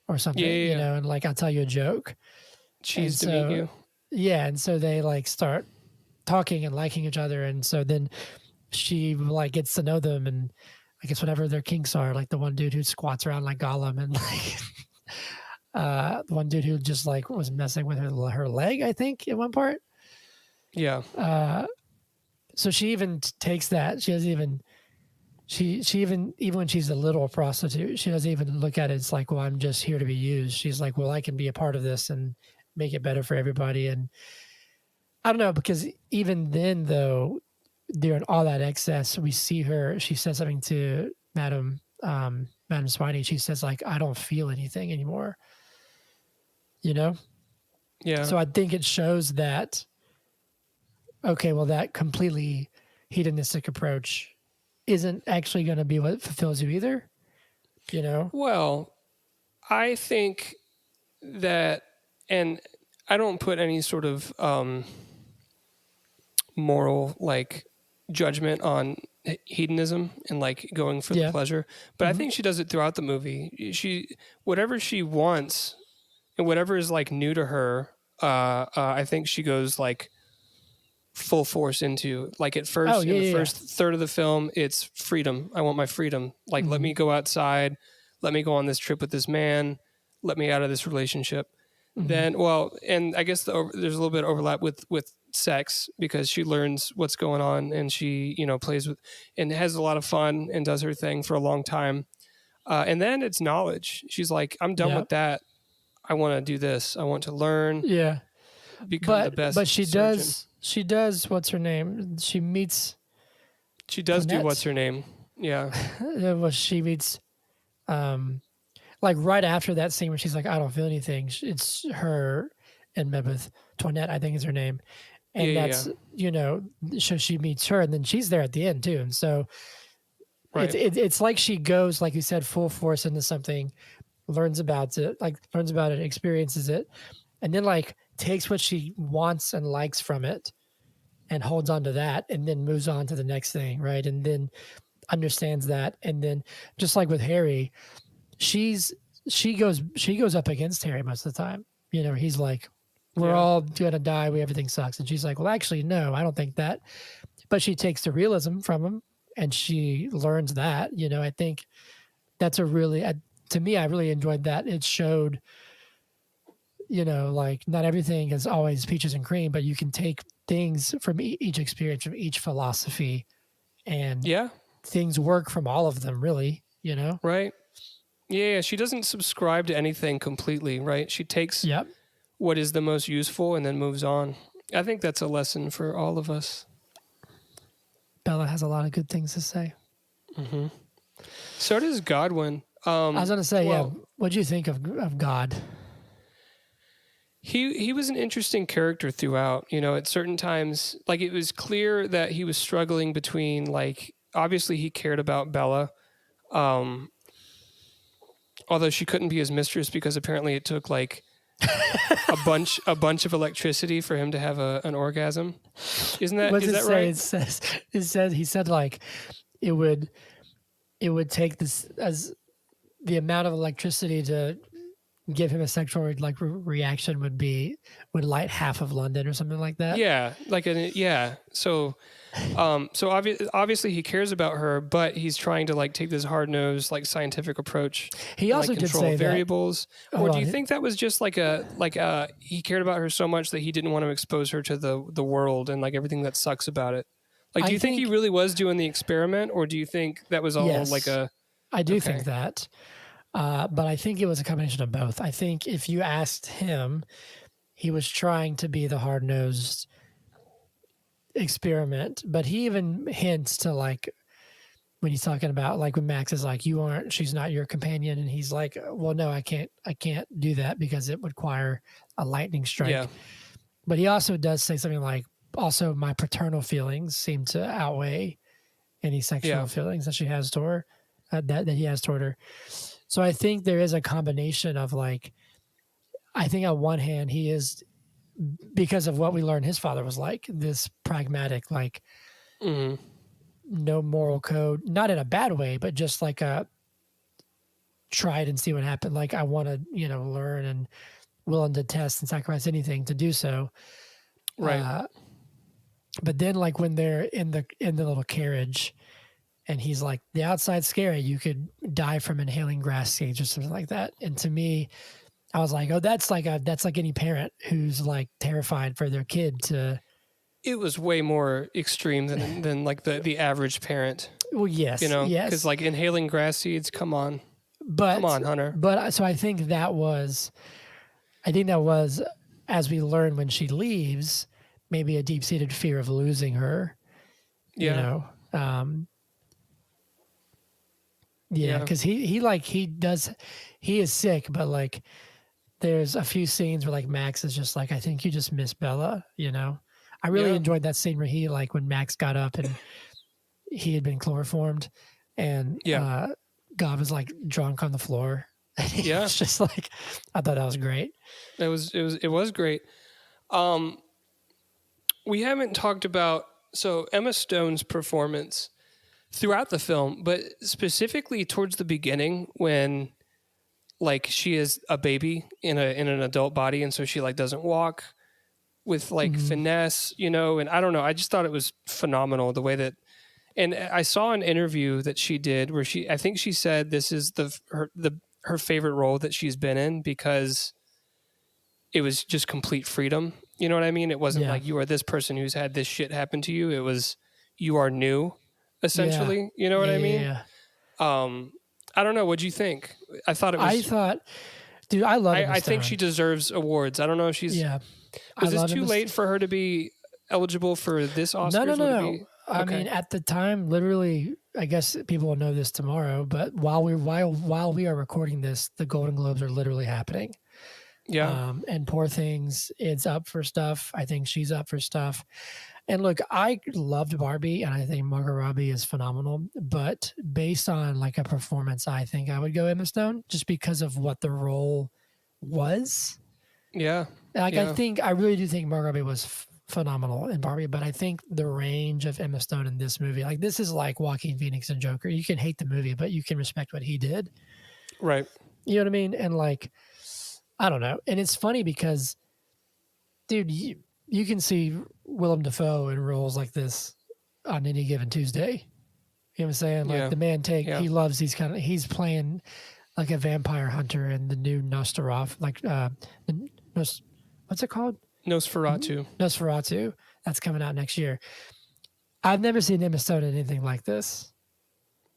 or something, you know, and like I'll tell you a joke. She's to meet you. Yeah, and so they like start talking and liking each other, and so then she like gets to know them, and I guess whatever their kinks are, like the one dude who squats around like Gollum, and like the one dude who just like was messing with her leg, I think, in one part. Yeah. So she even takes that. She doesn't even. She even when she's a little prostitute, she doesn't even look at it. It's like, well, I'm just here to be used. She's like, well, I can be a part of this and make it better for everybody. And I don't know, because even then, though, during all that excess, we see her. She says something to Madam Swiney. She says like, I don't feel anything anymore. You know? Yeah. So I think it shows that. Okay, well, that completely hedonistic approach isn't actually going to be what fulfills you either, you know? Well, I think that, and I don't put any sort of moral like judgment on hedonism and like going for the pleasure, but I think she does it throughout the movie. Whatever she wants and whatever is like new to her, I think she goes like full force into. Like at first, in the first third of the film, it's freedom. I want my freedom. Like, let me go outside. Let me go on this trip with this man. Let me out of this relationship. Then, well, and I guess there's a little bit of overlap with sex, because she learns what's going on and she, you know, plays with and has a lot of fun and does her thing for a long time. And then it's knowledge. She's like, I'm done with that. I want to do this. I want to learn. Yeah. Become the best. But she surgeon. does. What's her name? She does do what's her name. Yeah. Well, she meets, like right after that scene where she's like, I don't feel anything. It's her and met with Toinette, I think is her name. Yeah. And Yeah. that's, so she meets her and then she's there at the end too. And so Right. it's like she goes, like you said, full force into something, learns about it, experiences it, and then like takes what she wants and likes from it and holds on to that and then moves on to the next thing, right? And then understands that. And then just like with Harry, she goes up against Harry most of the time. He's like, we're all gonna die, everything sucks. And she's like, well, actually, no, I don't think that. But she takes the realism from him and she learns that. I think that's to me, I really enjoyed that. It showed, like not everything is always peaches and cream, but you can take things from each experience, from each philosophy, and things work from all of them, really, Right. Yeah. She doesn't subscribe to anything completely, right? She takes what is the most useful and then moves on. I think that's a lesson for all of us. Bella has a lot of good things to say. Mm-hmm. So does Godwin. I was going to say, what do you think of God? He was an interesting character throughout. At certain times, like it was clear that he was struggling between, like, obviously he cared about Bella, although she couldn't be his mistress because apparently it took like a bunch of electricity for him to have an orgasm. Is that right? It said he said like it would take this as the amount of electricity to give him a sexual reaction would light half of London or something like that. Yeah, So obviously he cares about her, but he's trying to like take this hard nosed like scientific approach. He also like, did control say variables. That, or do you think that was just like he cared about her so much that he didn't want to expose her to the world and like everything that sucks about it? Like, do you think he really was doing the experiment, or do you think that was all like a? I do think that. But I think it was a combination of both. I think if you asked him, he was trying to be the hard-nosed experiment, but he even hints to like when he's talking about like when Max is like, she's not your companion. And he's like, well, no, I can't do that because it would require a lightning strike. Yeah. But he also does say something like, also my paternal feelings seem to outweigh any sexual feelings that she has toward her, that he has toward her. So I think there is a combination of like, I think on one hand, he is, because of what we learned his father was like, this pragmatic, like no moral code, not in a bad way, but just like a try it and see what happened. Like I want to, learn and willing to test and sacrifice anything to do so. Right. But then like when they're in the little carriage, and he's like, the outside's scary. You could die from inhaling grass seeds or something like that. And to me, I was like, oh, that's like any parent who's like terrified for their kid to. It was way more extreme than like the average parent. Well, yes, yes. Because like inhaling grass seeds, come on, Hunter. But so I think that was, as we learn when she leaves, maybe a deep-seated fear of losing her. Yeah. Yeah, because he is sick, but like there's a few scenes where like Max is just like, I think you just miss Bella, I really enjoyed that scene where he like when Max got up and he had been chloroformed and God was like drunk on the floor. It's just like, I thought that was great. It was great. We haven't talked about Emma Stone's performance throughout the film, but specifically towards the beginning when like she is a baby in an adult body, and so she like doesn't walk with like finesse, and I don't know, I just thought it was phenomenal the way that, and I saw an interview that she did where I think she said this is her favorite role that she's been in because it was just complete freedom. You know what I mean? It wasn't like you are this person who's had this shit happen to you. It was you are new. Essentially, you know what I mean? Yeah. I don't know. What'd you think? Dude, I love it. I think she deserves awards. I don't know if she's. Yeah. Was this too late for her to be eligible for this Oscar? No. I mean, at the time, literally, I guess people will know this tomorrow, but while we are recording this, the Golden Globes are literally happening. Yeah. And Poor Things is up for stuff. I think she's up for stuff. And look, I loved Barbie, and I think Margot Robbie is phenomenal. But based on like a performance, I think I would go Emma Stone just because of what the role was. Yeah. Like I really do think Margot Robbie was phenomenal in Barbie, but I think the range of Emma Stone in this movie, like this is like Joaquin Phoenix and Joker. You can hate the movie, but you can respect what he did. Right. You know what I mean? And like, I don't know. And it's funny because, dude, you can see Willem Dafoe in roles like this on any given Tuesday. You know what I'm saying? Like the man he loves he's playing like a vampire hunter in the new Nosferatu, what's it called? Nosferatu. That's coming out next year. I've never seen Emma Stone in anything like this.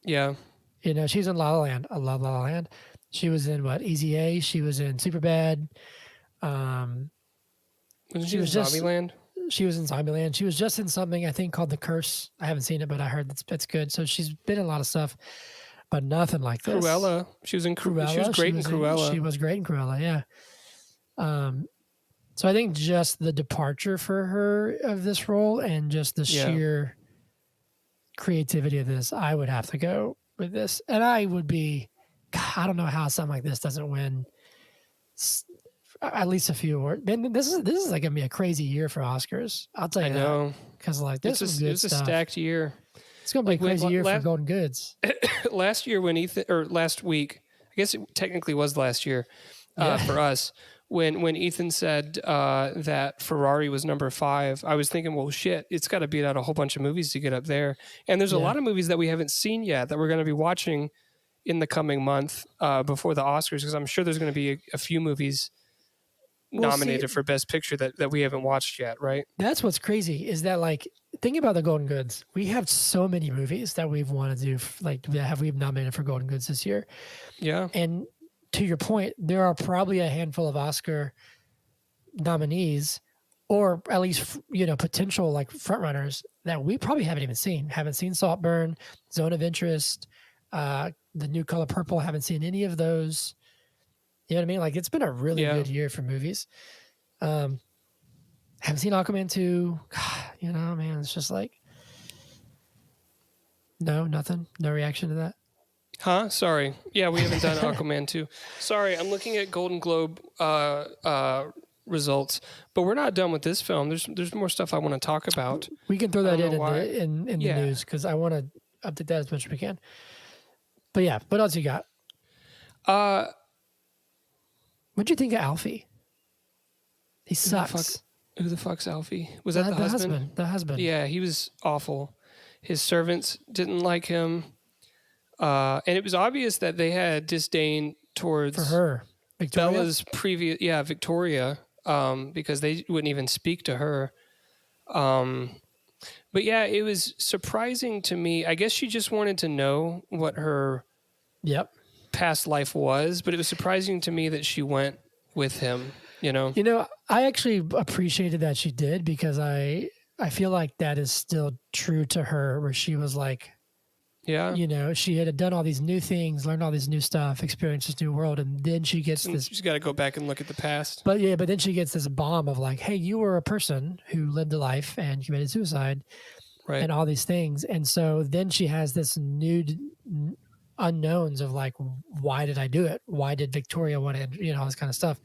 Yeah. You know, she's in La La Land. I love La La Land. She was in Easy A. She was in Superbad. Wasn't she in Zombieland? She was in Zombieland. She was just in something I think called The Curse. I haven't seen it, but I heard that's good. So she's been in a lot of stuff, but nothing like this. Cruella. She was in Cruella. She was great in Cruella. She was great in Cruella, yeah. So I think just the departure for her of this role and just the sheer creativity of this, I would have to go with this. And I would be, I don't know how something like this doesn't win at least a few awards. Man, this is like gonna be a crazy year for Oscars. I'll tell you that. I know, because like this is good stuff. It's a stacked year. It's gonna be a crazy year for Golden Goods. Last week, I guess it technically was last year for us. When Ethan said that Ferrari was number 5, I was thinking, well, shit, it's got to beat out a whole bunch of movies to get up there. And there's a lot of movies that we haven't seen yet that we're going to be watching in the coming month before the Oscars, because I'm sure there's going to be a few movies nominated for Best Picture that we haven't watched yet, right? That's what's crazy is that, like, think about the Golden Goods. We have so many movies that we've wanted to do, like, we've nominated for Golden Goods this year. Yeah. And to your point, there are probably a handful of Oscar nominees, or at least, potential like frontrunners that we probably haven't even seen. Haven't seen Saltburn, Zone of Interest, The New Color Purple. Haven't seen any of those. You know what I mean? Like, it's been a really good year for movies. Haven't seen Aquaman 2. God, man, it's just like, nothing. No reaction to that. Huh? Sorry. Yeah, we haven't done Aquaman 2. Sorry, I'm looking at Golden Globe results, but we're not done with this film. There's more stuff I want to talk about. We can throw that in the news, because I want to update that as much as we can. But yeah, what else you got? What'd you think of Alfie? He sucks. Who the fuck's Alfie? Was that the husband? The husband. Yeah, he was awful. His servants didn't like him. And it was obvious that they had disdain towards for her, Victoria? Bella's previous, Victoria, because they wouldn't even speak to her. But yeah, it was surprising to me. I guess she just wanted to know what her past life was, but it was surprising to me that she went with him. I actually appreciated that she did, because I feel like that is still true to her, where she was like, she had done all these new things, learned all this new stuff, experienced this new world, and then she gets this. She's got to go back and look at the past. But then she gets this bomb of like, hey, you were a person who lived a life and committed suicide, right? And all these things, and so then she has this new unknowns of like, why did I do it? Why did Victoria want to, all this kind of stuff.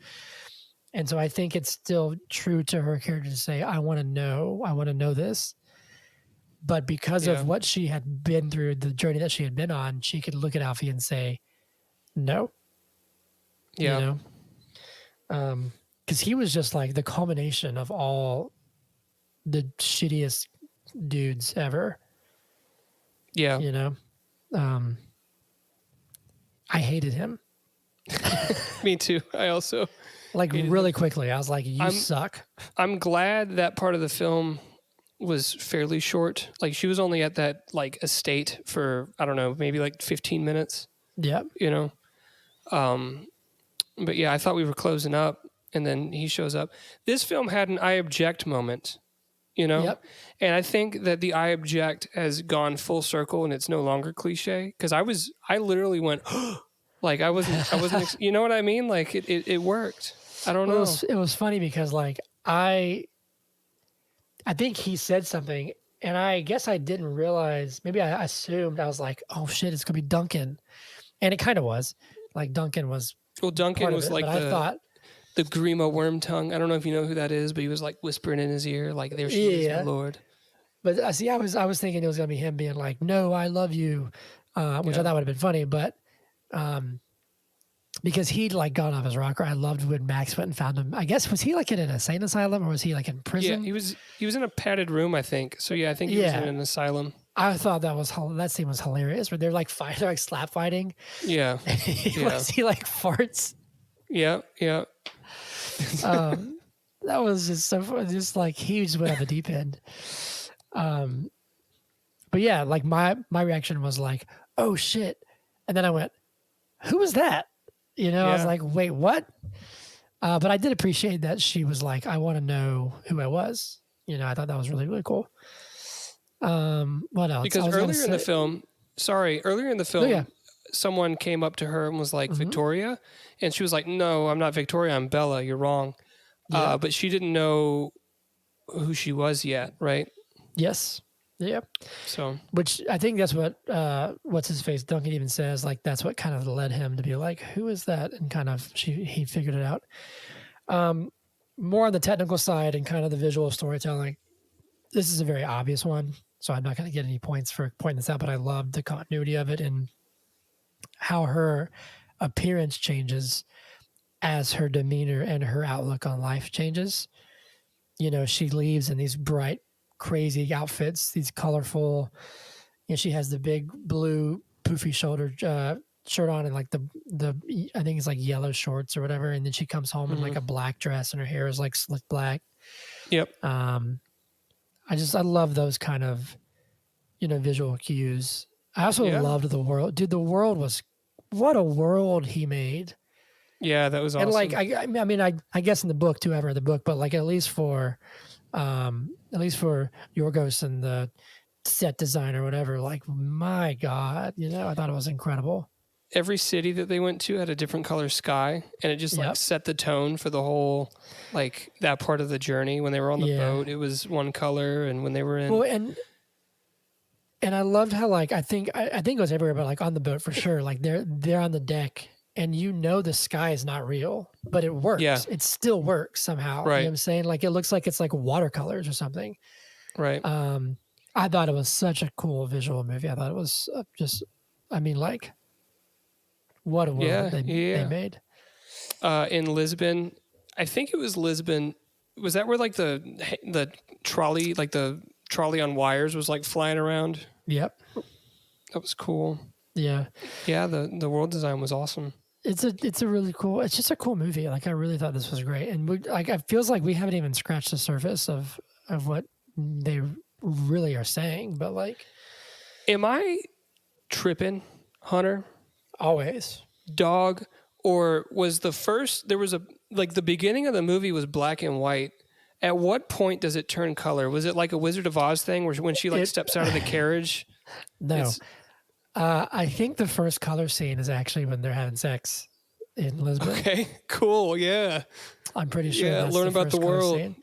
And so I think it's still true to her character to say, I want to know this. But because of what she had been through, the journey that she had been on, she could look at Alfie and say, no. Yeah. Because he was just like the culmination of all the shittiest dudes ever. Yeah. I hated him. Me too. I also really quickly. I was like, you suck. I'm glad that part of the film was fairly short. Like, she was only at that like estate for, I don't know, maybe like 15 minutes. Yeah. But yeah, I thought we were closing up, and then he shows up. This film had an I object moment you know? Yep. And I think that the I object has gone full circle and it's no longer cliche. Cause I literally went, like I wasn't, you know what I mean? Like it worked. I don't know. It was funny because like I think he said something and I guess I didn't realize, maybe I assumed, I was like, oh shit, it's going to be Duncan. And it kind of was. Like Duncan was. Well, Duncan was like I thought the Grima worm tongue. I don't know if you know who that is, but he was like whispering in his ear, like, there she is, my lord. But I see, I was thinking it was going to be him being like, no, I love you, which I thought would have been funny. But because he'd like gone off his rocker, I loved when Max went and found him. I guess, was he like in an insane asylum or was he like in prison? Yeah, he was in a padded room, I think. So yeah, I think he was in an asylum. I thought that scene was hilarious where they're like they're like slap fighting. Yeah. He like farts. Yeah. That was just so fun. Just like he just went off the deep end. But yeah, like my reaction was like, oh shit. And then I went, who was that? You know, I was like, wait, what? But I did appreciate that she was like, I want to know who I was. You know, I thought that was really, really cool. What else? Because earlier in the film, someone came up to her and was like, Victoria? And she was like, no, I'm not Victoria. I'm Bella. You're wrong. Yeah. But she didn't know who she was yet, right? Yes. Yeah. So, which I think that's what, what's his face? Duncan even says, like, that's what kind of led him to be like, who is that? And kind of, he figured it out. More on the technical side and kind of the visual storytelling. This is a very obvious one, so I'm not going to get any points for pointing this out, but I love the continuity of it and how her appearance changes as her demeanor and her outlook on life changes. You know, she leaves in these bright, crazy outfits, these colorful, you know, she has the big blue poofy shoulder shirt on and like the I think it's like yellow shorts or whatever, and then she comes home in like a black dress and her hair is like slick black. Yep. I love those kind of, you know, visual cues. I also loved the world. Dude, the world was, what a world he made. Yeah, that was awesome. And like, I mean, I guess in the book too, I've read the book, but like at least for Yorgos and the set design or whatever, like, my God, you know, I thought it was incredible. Every city that they went to had a different color sky, and it just like set the tone for the whole, like that part of the journey. When they were on the boat, it was one color, and when they were in, well, and I loved how like I think it was everywhere, but like on the boat for sure, like they're on the deck, and you know the sky is not real, but it works. Yeah. It still works somehow. Right. You know what I'm saying? Like it looks like it's like watercolors or something. Right. I thought it was such a cool visual movie. I thought it was just, I mean, like, what a world they made. In Lisbon, I think it was Lisbon. Was that where like the trolley, like the trolley on wires was like flying around? Yep. That was cool. Yeah. Yeah. The world design was awesome. It's just a cool movie. Like I really thought this was great. And it feels like we haven't even scratched the surface of what they really are saying, but like, am I tripping, Hunter? Always. Dog, or was there was the beginning of the movie was black and white. At what point does it turn color? Was it like a Wizard of Oz thing where when she steps out of the carriage? No. I think the first color scene is actually when they're having sex in Lisbon. Okay, cool. Yeah. I'm pretty sure that's learn about the world. Scene.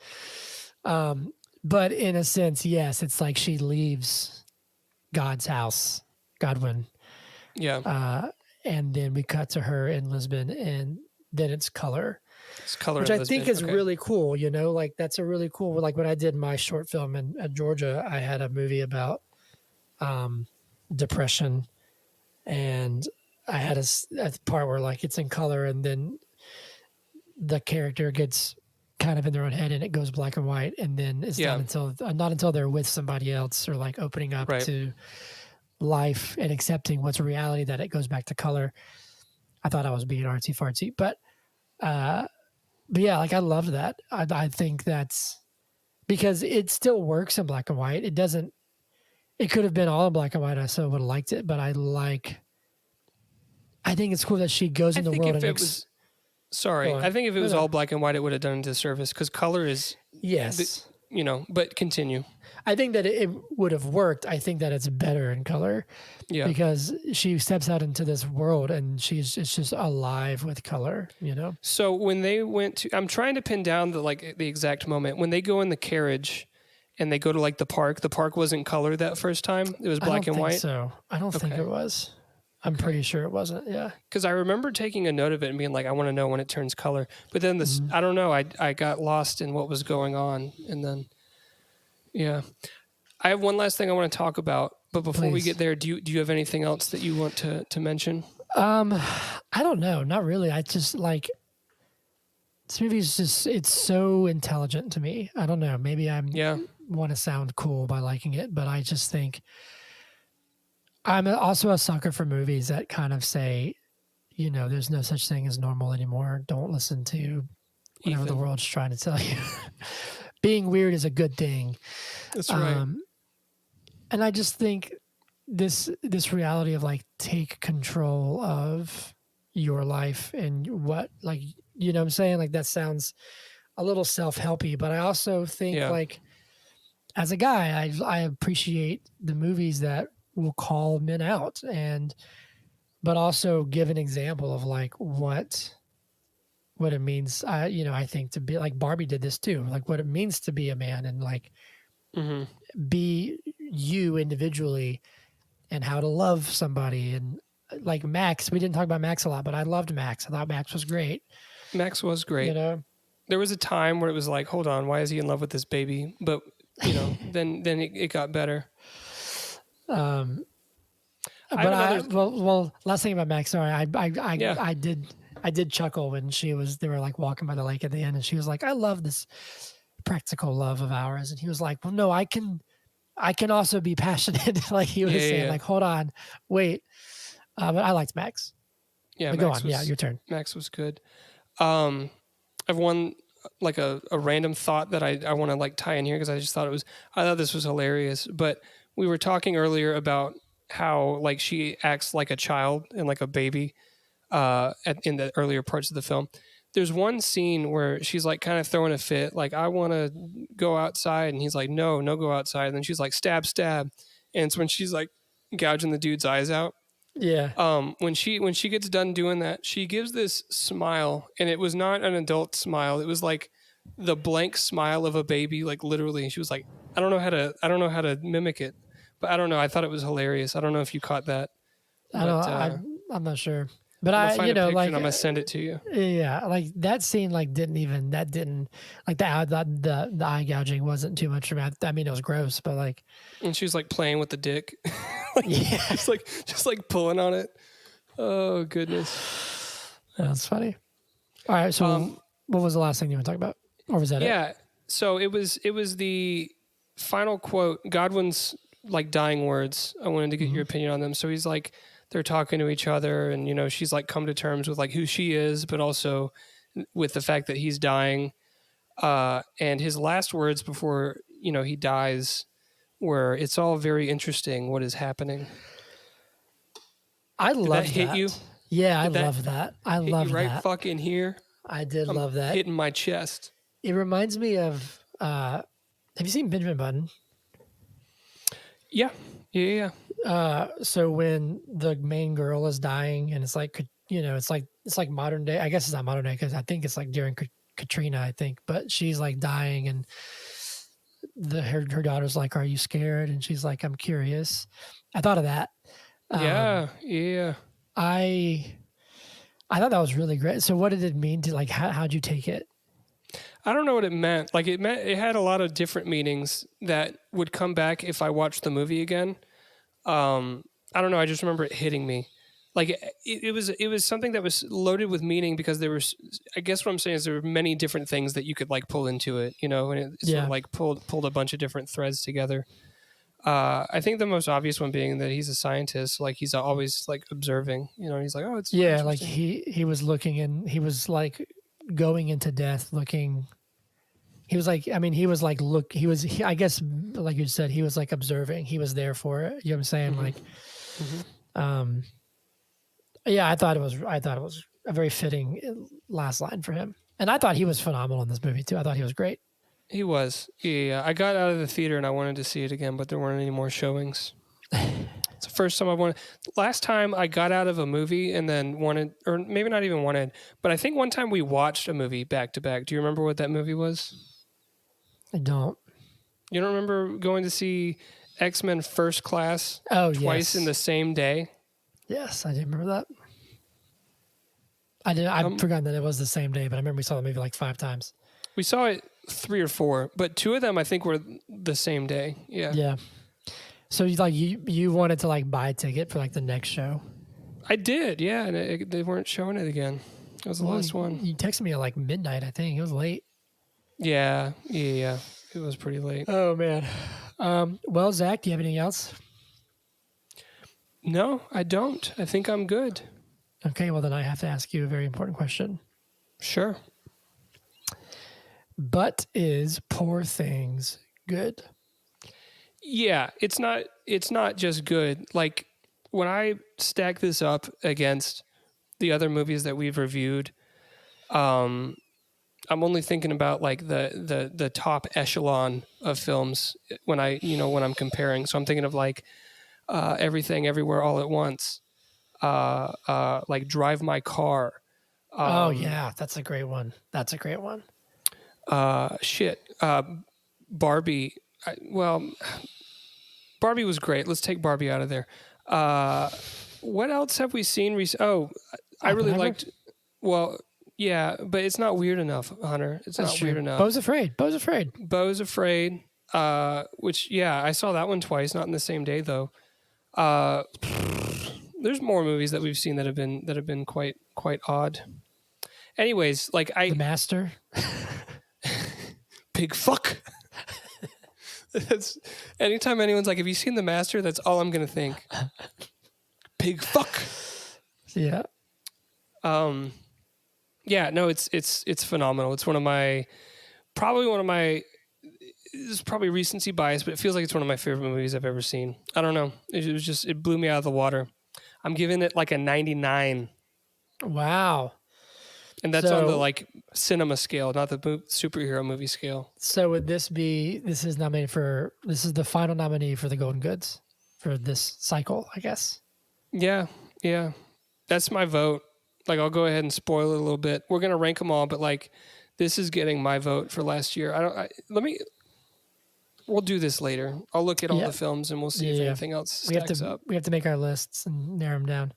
But in a sense, yes, it's like she leaves God's house, Godwin. Yeah. And then we cut to her in Lisbon, and then it's color. It's color, which I think is really cool. You know, like that's a really cool. Like when I did my short film at Georgia, I had a movie about depression, and I had a part where like it's in color, and then the character gets kind of in their own head, and it goes black and white, and then it's not until they're with somebody else or like opening up to life and accepting what's reality that it goes back to color. I thought I was being artsy fartsy, but yeah, like I loved that. I think that's because it still works in black and white. It doesn't. It could have been all in black and white. I still would have liked it, but I think it's cool that she goes in the world and makes. Sorry, I think if it was all black and white, it would have done a disservice because color is but continue. I think that it would have worked. I think that it's better in color. Yeah. Because she steps out into this world and it's just alive with color, So when they went to, I'm trying to pin down the exact moment when they go in the carriage and they go to like the park wasn't color that first time. It was black and white. So I don't think it was. I'm pretty sure it wasn't. Yeah. Because I remember taking a note of it and being like, I want to know when it turns color. But then I don't know. I got lost in what was going on. And then, yeah. I have one last thing I want to talk about. But before we get there, do you have anything else that you want to mention? I don't know. Not really. I just like this movie is just it's so intelligent to me. I don't know. Maybe I want to sound cool by liking it, but I just think I'm also a sucker for movies that kind of say, there's no such thing as normal anymore. Don't listen to whatever the world's trying to tell you. Being weird is a good thing. That's right. And I just think this reality of like take control of your life and what like what I'm saying, like that sounds a little self-helpy, but I also think like as a guy I appreciate the movies that will call men out but also give an example of like what it means. I think to be like Barbie did this too, like what it means to be a man and like be you individually and how to love somebody. And like Max, we didn't talk about Max a lot, but I loved Max. I thought Max was great. Max was great. There was a time where it was like, hold on, why is he in love with this baby? But then it got better. Last thing about Max, sorry, I did chuckle when they were like walking by the lake at the end and she was like, I love this practical love of ours. And he was like, well, no, I can also be passionate. Like he was saying, like, hold on, wait. But I liked Max. Yeah. But go on. Yeah, your turn. Max was good. I've one like a random thought that I want to like tie in here because I thought this was hilarious. But we were talking earlier about how like she acts like a child and like a baby in the earlier parts of the film. There's one scene where she's like kind of throwing a fit, like I want to go outside, and he's like, no, go outside. And then she's like, stab, and it's when she's like gouging the dude's eyes out. Yeah. When she gets done doing that, she gives this smile, and it was not an adult smile. It was like the blank smile of a baby, like literally. She was like, I don't know how to mimic it, but I don't know. I thought it was hilarious. I don't know if you caught that. I'm not sure. But I'm like I'm gonna send it to you. Yeah, like that scene, like didn't like the eye gouging wasn't too much about. I mean, it was gross, but like, and she was like playing with the dick, just like pulling on it. Oh goodness, that's funny. All right, so what was the last thing you want to talk about, or was that it? Yeah, so it was the final quote, Godwin's like dying words. I wanted to get your opinion on them. So he's like, they're talking to each other, and she's like come to terms with like who she is, but also with the fact that he's dying. And his last words before he dies were, "It's all very interesting what is happening." I love that. Hit you? Yeah, I love that. I love that. Right fucking here. I did love that. Hitting my chest. It reminds me of. Have you seen Benjamin Button? Yeah. So when the main girl is dying, and it's like it's like modern day. I guess it's not modern day because I think it's like during Katrina, I think. But she's like dying, and her daughter's like, "Are you scared?" And she's like, "I'm curious." I thought of that. Yeah. I thought that was really great. So what did it mean to like? How'd you take it? I don't know what it meant. Like it had a lot of different meanings that would come back if I watched the movie again. I don't know. I just remember it hitting me. Like it was something that was loaded with meaning because there was, I guess what I'm saying is there were many different things that you could like pull into it, and it sort of like pulled a bunch of different threads together. I think the most obvious one being that he's a scientist. Like he's always like observing, he's like, oh, it's like he was looking, and he was like going into death looking. He was like, I guess, like you said, he was like observing. He was there for it. You know what I'm saying? Mm-hmm. Like, yeah, I thought it was a very fitting last line for him. And I thought he was phenomenal in this movie too. I thought he was great. He was. Yeah. I got out of the theater and I wanted to see it again, but there weren't any more showings. It's the first time I wanted. Last time I got out of a movie and then wanted, or maybe not even wanted, but I think one time we watched a movie back to back. Do you remember what that movie was? I don't. You don't remember going to see X-Men First Class twice in the same day? Yes, I do remember that. I did. I've forgotten that it was the same day, but I remember we saw the movie like 5 times. We saw it 3 or 4, but 2 of them I think were the same day. Yeah. Yeah. So you wanted to like buy a ticket for like the next show? I did, yeah, and they weren't showing it again. That was the last one. You texted me at like midnight, I think. It was late. Yeah. It was pretty late. Oh man. Well, Zach, do you have anything else? No, I don't. I think I'm good. Okay, well then I have to ask you a very important question. Sure. But is Poor Things good? Yeah, it's not just good. Like when I stack this up against the other movies that we've reviewed, I'm only thinking about like the top echelon of films when I'm comparing. So I'm thinking of like Everything Everywhere All at Once, like Drive My Car. Oh yeah, that's a great one. Barbie. Barbie was great. Let's take Barbie out of there. What else have we seen? I really liked. Well, yeah, but it's not weird enough, Hunter. It's not weird enough. Beau's Afraid. Beau's Afraid. Which I saw that one twice, not in the same day though. There's more movies that we've seen that have been quite odd. Anyways, like The Master. Big fuck. That's anytime anyone's like, "Have you seen The Master?" That's all I'm gonna think. Big fuck. Yeah. Yeah. No, it's phenomenal. It's this is probably recency bias, but it feels like it's one of my favorite movies I've ever seen. I don't know. It blew me out of the water. I'm giving it like a 99. Wow. And that's on the like cinema scale, not the superhero movie scale. So would this is the final nominee for the Golden Goods for this cycle, I guess. Yeah. That's my vote. Like I'll go ahead and spoil it a little bit. We're going to rank them all, but like this is getting my vote for last year. We'll do this later. I'll look at all the films and we'll see if anything else stacks up. We have to make our lists and narrow them down.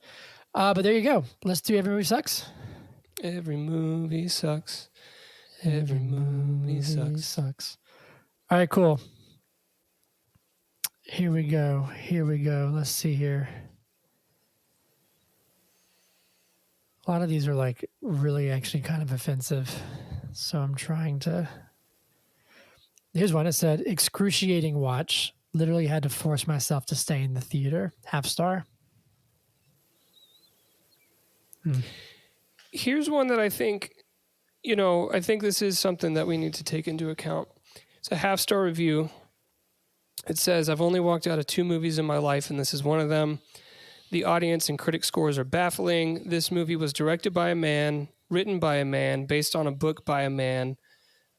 But there you go. Let's do Every Movie Sucks. Every movie sucks. Every movie sucks. All right, cool. Here we go. Let's see here. A lot of these are like really actually kind of offensive. So I'm trying to... Here's one. It said, excruciating watch. Literally had to force myself to stay in the theater. 0.5 star. Here's one that I think, I think this is something that we need to take into account. It's a 0.5 star review. It says, I've only walked out of 2 movies in my life, and this is one of them. The audience and critic scores are baffling. This movie was directed by a man, written by a man, based on a book by a man.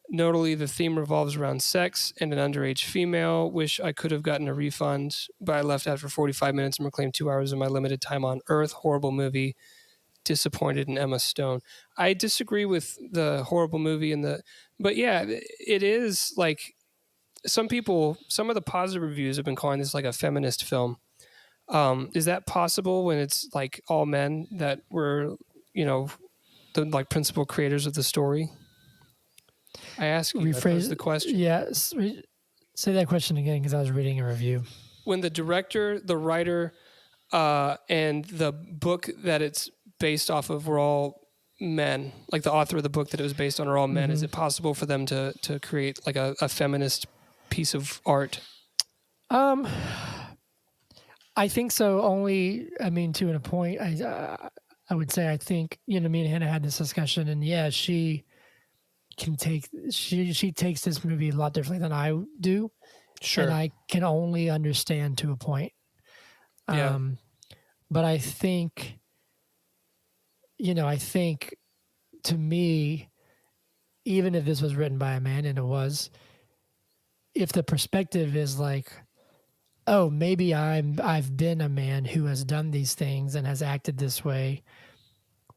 Notably, the theme revolves around sex and an underage female. Wish I could have gotten a refund, but I left after 45 minutes and reclaimed 2 hours of my limited time on Earth. Horrible movie. Disappointed in Emma Stone. I disagree with the horrible movie but yeah, it is like some of the positive reviews have been calling this like a feminist film. Is that possible when it's like all men that were, the like principal creators of the story? I ask you, rephrase the question. Yeah, say that question again because I was reading a review. When the director, the writer, and the book that it's based off of were all men, like the author of the book that it was based on are all men, is it possible for them to create like a feminist piece of art? I think so. Only, to a point. I would say I think me and Hannah had this discussion, and yeah, she takes this movie a lot differently than I do. Sure, and I can only understand to a point. Yeah, but I think. I think to me, even if this was written by a man, and it was, if the perspective is like, oh, maybe I've been a man who has done these things and has acted this way.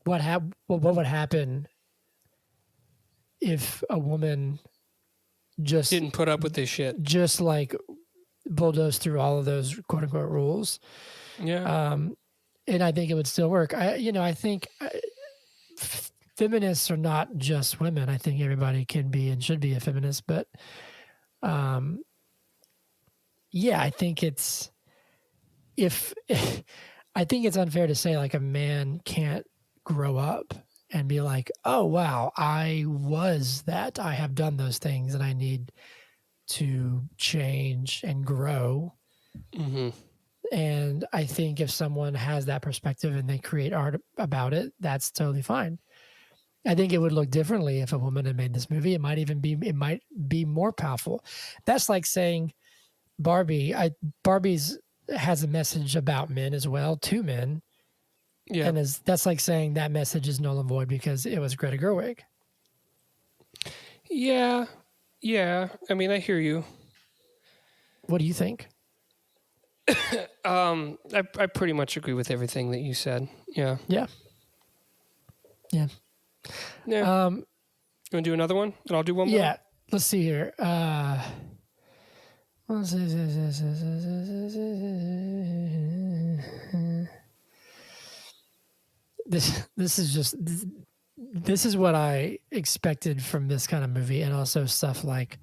What would happen if a woman just didn't put up with this shit? Just like bulldoze through all of those quote unquote rules. Yeah. And I think it would still work. I think feminists are not just women. I think everybody can be and should be a feminist, but yeah, I think it's I think it's unfair to say like a man can't grow up and be like, oh wow, I was that. I have done those things and I need to change and grow. Mm-hmm. And I think if someone has that perspective and they create art about it, that's totally fine. I think it would look differently if a woman had made this movie. It might be more powerful. That's like saying Barbie's has a message about men as well, to men. Yeah. And that's like saying that message is null and void because it was Greta Gerwig. Yeah. Yeah. I mean, I hear you. What do you think? I pretty much agree with everything that you said. Yeah. Yeah. Yeah. Yeah. You want to do another one? And I'll do one more? Yeah. Let's see here. This is what I expected from this kind of movie, and also stuff like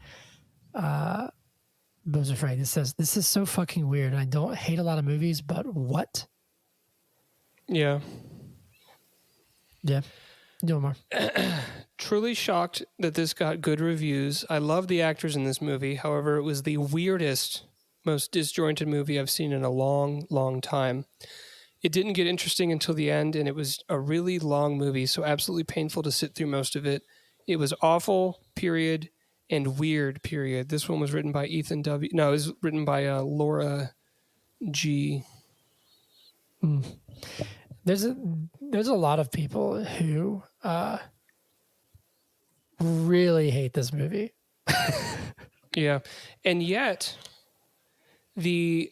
Bo's Afraid. It says, this is so fucking weird. I don't hate a lot of movies, but what? Yeah. Yeah. Do more. Truly shocked that this got good reviews. I love the actors in this movie. However, it was the weirdest, most disjointed movie I've seen in a long, long time. It didn't get interesting until the end, and it was a really long movie, so absolutely painful to sit through most of it. It was awful, period, and weird, period. This one was written by Ethan W. No, it was written by Laura G. There's a lot of people who really hate this movie. Yeah, and yet the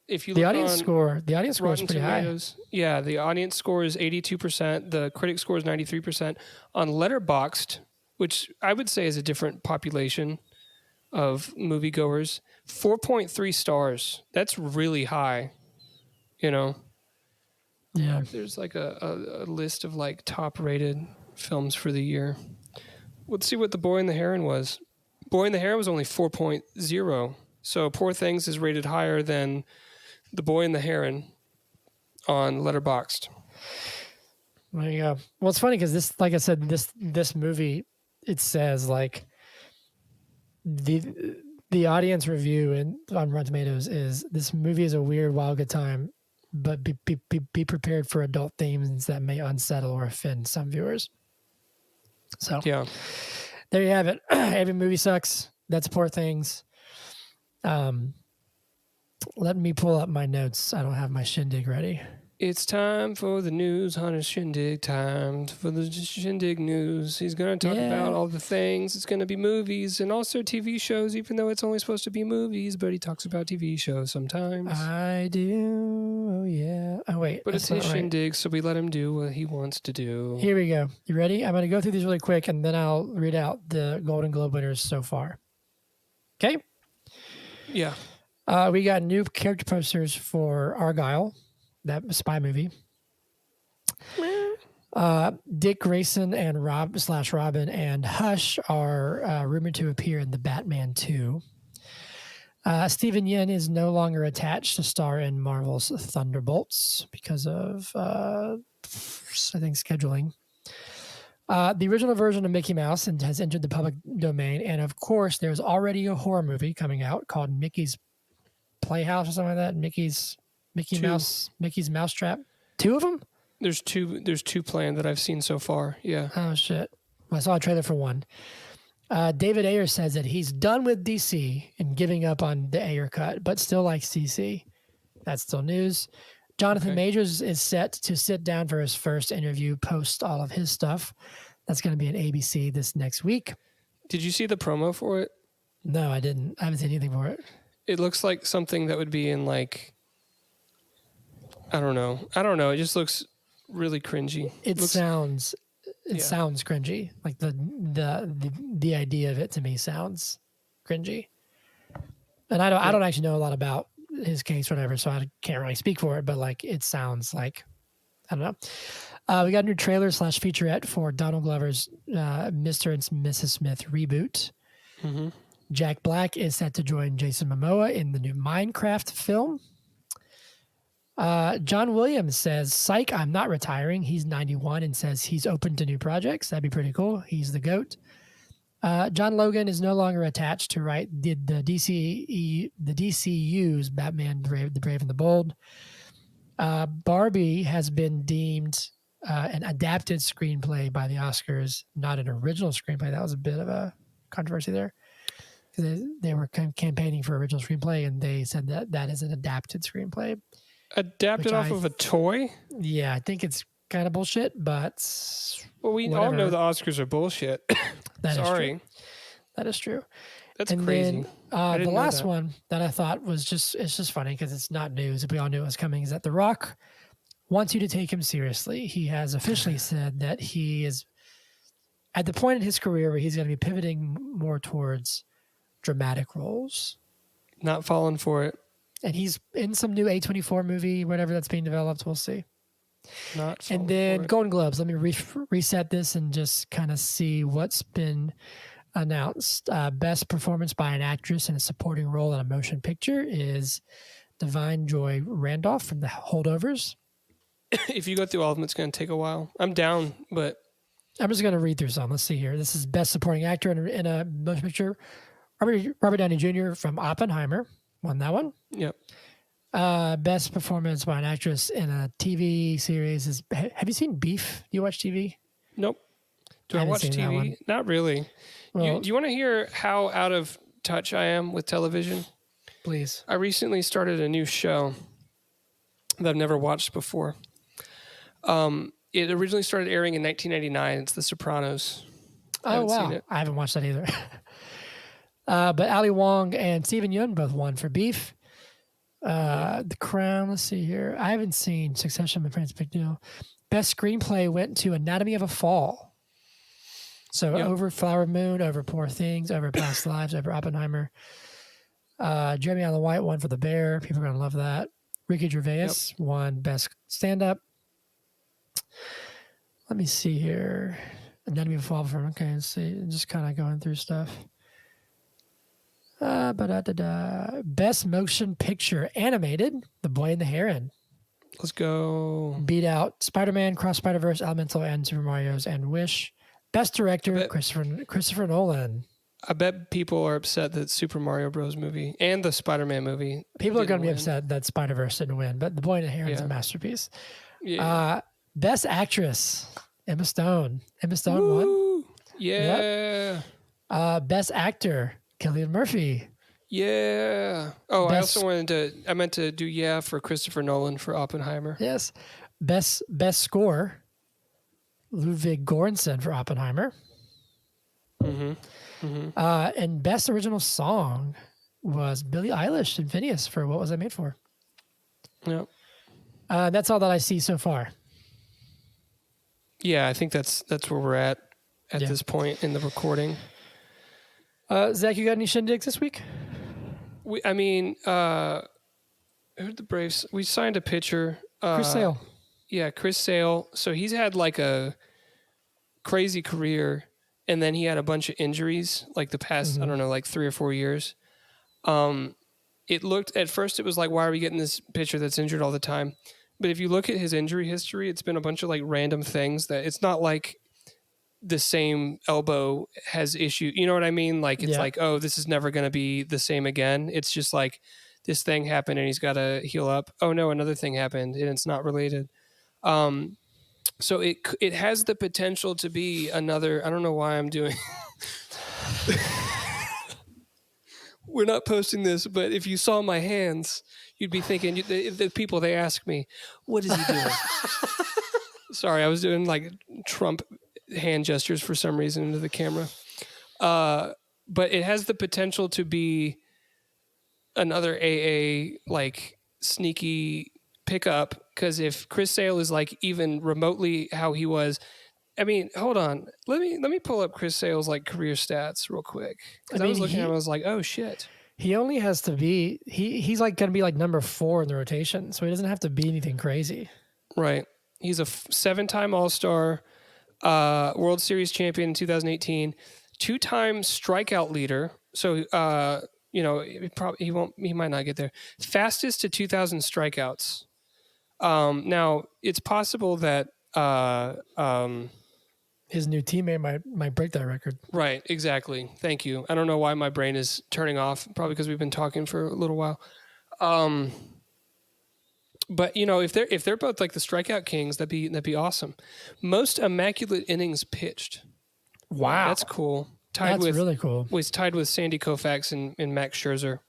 if you look audience score is pretty high. Yeah, the audience score is 82%. The critic score is 93%. On Letterboxd, which I would say is a different population of moviegoers, 4.3 stars. That's really high. You know. Yeah. There's like a list of like top rated films for the year. Let's see what The Boy and the Heron was. Boy and the Heron was only 4.0. So Poor Things is rated higher than The Boy and the Heron on Letterboxd. There you go. Well, it's funny because this, like I said, this movie, it says like the audience review on Rotten Tomatoes is, this movie is a weird, wild, good time, but be prepared for adult themes that may unsettle or offend some viewers. So yeah, there you have it. Every movie sucks. That's Poor Things. Let me pull up my notes. I don't have my shindig ready. It's time for the news, Hunter's shindig. Time for the shindig news. He's going to talk about all the things. It's going to be movies and also TV shows, even though it's only supposed to be movies, but he talks about TV shows sometimes. I do. Oh, yeah. Oh, wait. But it's his shindig, so we let him do what he wants to do. Here we go. You ready? I'm going to go through these really quick, and then I'll read out the Golden Globe winners so far. Okay? Yeah. We got new character posters for Argyle, that spy movie. Dick Grayson and Robin and Hush are rumored to appear in the Batman 2. Stephen Yen is no longer attached to star in Marvel's Thunderbolts because of, I think, scheduling. The original version of Mickey Mouse has entered the public domain, and of course, there's already a horror movie coming out called Mickey's Playhouse or something like that. Mickey's Mousetrap. 2 of them? There's two planned that I've seen so far. Yeah. Oh shit! I saw a trailer for one. David Ayer says that he's done with DC and giving up on the Ayer cut, but still likes DC. That's still news. Jonathan Majors is set to sit down for his first interview post all of his stuff. That's going to be at ABC this next week. Did you see the promo for it? No, I didn't. I haven't seen anything for it. It looks like something that would be in like, I don't know. It just looks really cringy. It sounds cringy. Like the idea of it to me sounds cringy. And I don't actually know a lot about his case or whatever, so I can't really speak for it, but like it sounds like, I don't know. We got a new trailer / featurette for Donald Glover's Mr. and Mrs. Smith reboot. Mm-hmm. Jack Black is set to join Jason Momoa in the new Minecraft film. John Williams says, "Psych, I'm not retiring." He's 91 and says he's open to new projects. That'd be pretty cool. He's the GOAT. John Logan is no longer attached to write the DCU's Batman, the Brave and the Bold. Barbie has been deemed an adapted screenplay by the Oscars, not an original screenplay. That was a bit of a controversy there. They were campaigning for original screenplay, and they said that is an adapted screenplay. Adapted off of a toy? Yeah, I think it's kind of bullshit, but well, we all know the Oscars are bullshit. Sorry. That is true. That's crazy. Then, the last one that I thought was it's just funny because it's not news. We all knew it was coming. Is that The Rock wants you to take him seriously. He has officially said that he is at the point in his career where he's going to be pivoting more towards dramatic roles. Not falling for it. And he's in some new A24 movie, whatever that's being developed. We'll see. And then Golden Globes. Let me reset this and just kind of see what's been announced. Best performance by an actress in a supporting role in a motion picture is Divine Joy Randolph from The Holdovers. If you go through all of them, it's going to take a while. I'm down, but I'm just going to read through some. Let's see here. This is Best Supporting Actor in a motion picture. Robert Downey Jr. from Oppenheimer won that one. Yep. Best performance by an actress in a TV series is. Have you seen Beef? Do you watch TV? Nope. Do I watch TV? Not really. Well, do you want to hear how out of touch I am with television? Please. I recently started a new show that I've never watched before. It originally started airing in 1999. It's The Sopranos. Oh, wow. I haven't watched that either. But Ali Wong and Steven Yeun both won for Beef. The Crown, let's see here. I haven't seen Succession, my friend's big deal. Best screenplay went to Anatomy of a Fall. So over Flower Moon, over Poor Things, over Past Lives, over Oppenheimer. Jeremy Allen White won for The Bear. People are going to love that. Ricky Gervais won Best Stand-Up. Let me see here. Anatomy of a Fall. Okay, let's see. Just kind of going through stuff. Best Motion Picture Animated, The Boy and the Heron. Let's go. Beat out Spider-Man, Cross Spider-Verse, Elemental, and Super Mario's, and Wish. Best Director, Christopher Nolan. I bet people are upset that Super Mario Bros. Movie and the Spider-Man movie. People are going to be upset that Spider-Verse didn't win, but The Boy and the Heron is a masterpiece. Yeah. Best Actress, Emma Stone. Emma Stone won. Yeah. Yep. Best Actor, Cillian Murphy. Yeah. Oh, I meant to do for Christopher Nolan for Oppenheimer. Yes. Best Score, Ludwig Göransson for Oppenheimer. Mm-hmm. Mm-hmm. And Best Original Song was Billie Eilish and Phineas for What Was I Made For? Yep. That's all that I see so far. Yeah, I think that's where we're at this point in the recording. Zach, you got any shindigs this week? Who'd the Braves? We signed a pitcher. Chris Sale. Yeah, Chris Sale. So he's had like a crazy career, and then he had a bunch of injuries like the past, I don't know, like 3 or 4 years. It looked, at first it was like, why are we getting this pitcher that's injured all the time? But if you look at his injury history, it's been a bunch of like random things that it's not like the same elbow has issue. You know what I mean? Like, it's like, oh, this is never going to be the same again. It's just like this thing happened and he's got to heal up. Oh no, another thing happened and it's not related. So it has the potential to be another, I don't know why I'm doing, we're not posting this, but if you saw my hands, you'd be thinking, the people, they ask me, what is he doing? Sorry, I was doing like Trump hand gestures for some reason into the camera. But it has the potential to be another AA like sneaky pickup, because if Chris Sale is like even remotely how he was, I mean, hold on, let me pull up Chris Sale's like career stats real quick, because I was looking at him, I was like, oh shit. He only has to be he's like going to be like number 4 in the rotation, so he doesn't have to be anything crazy. Right. He's a 7-time All-Star, World Series champion in 2018, 2-time strikeout leader. So he might not get there. Fastest to 2,000 strikeouts. Now it's possible that his new teammate might break that record. Right, exactly. Thank you. I don't know why my brain is turning off. Probably because we've been talking for a little while. But if they're both like the strikeout kings, that'd be awesome. Most immaculate innings pitched. Wow, that's cool. That's really cool. Was tied with Sandy Koufax and Max Scherzer.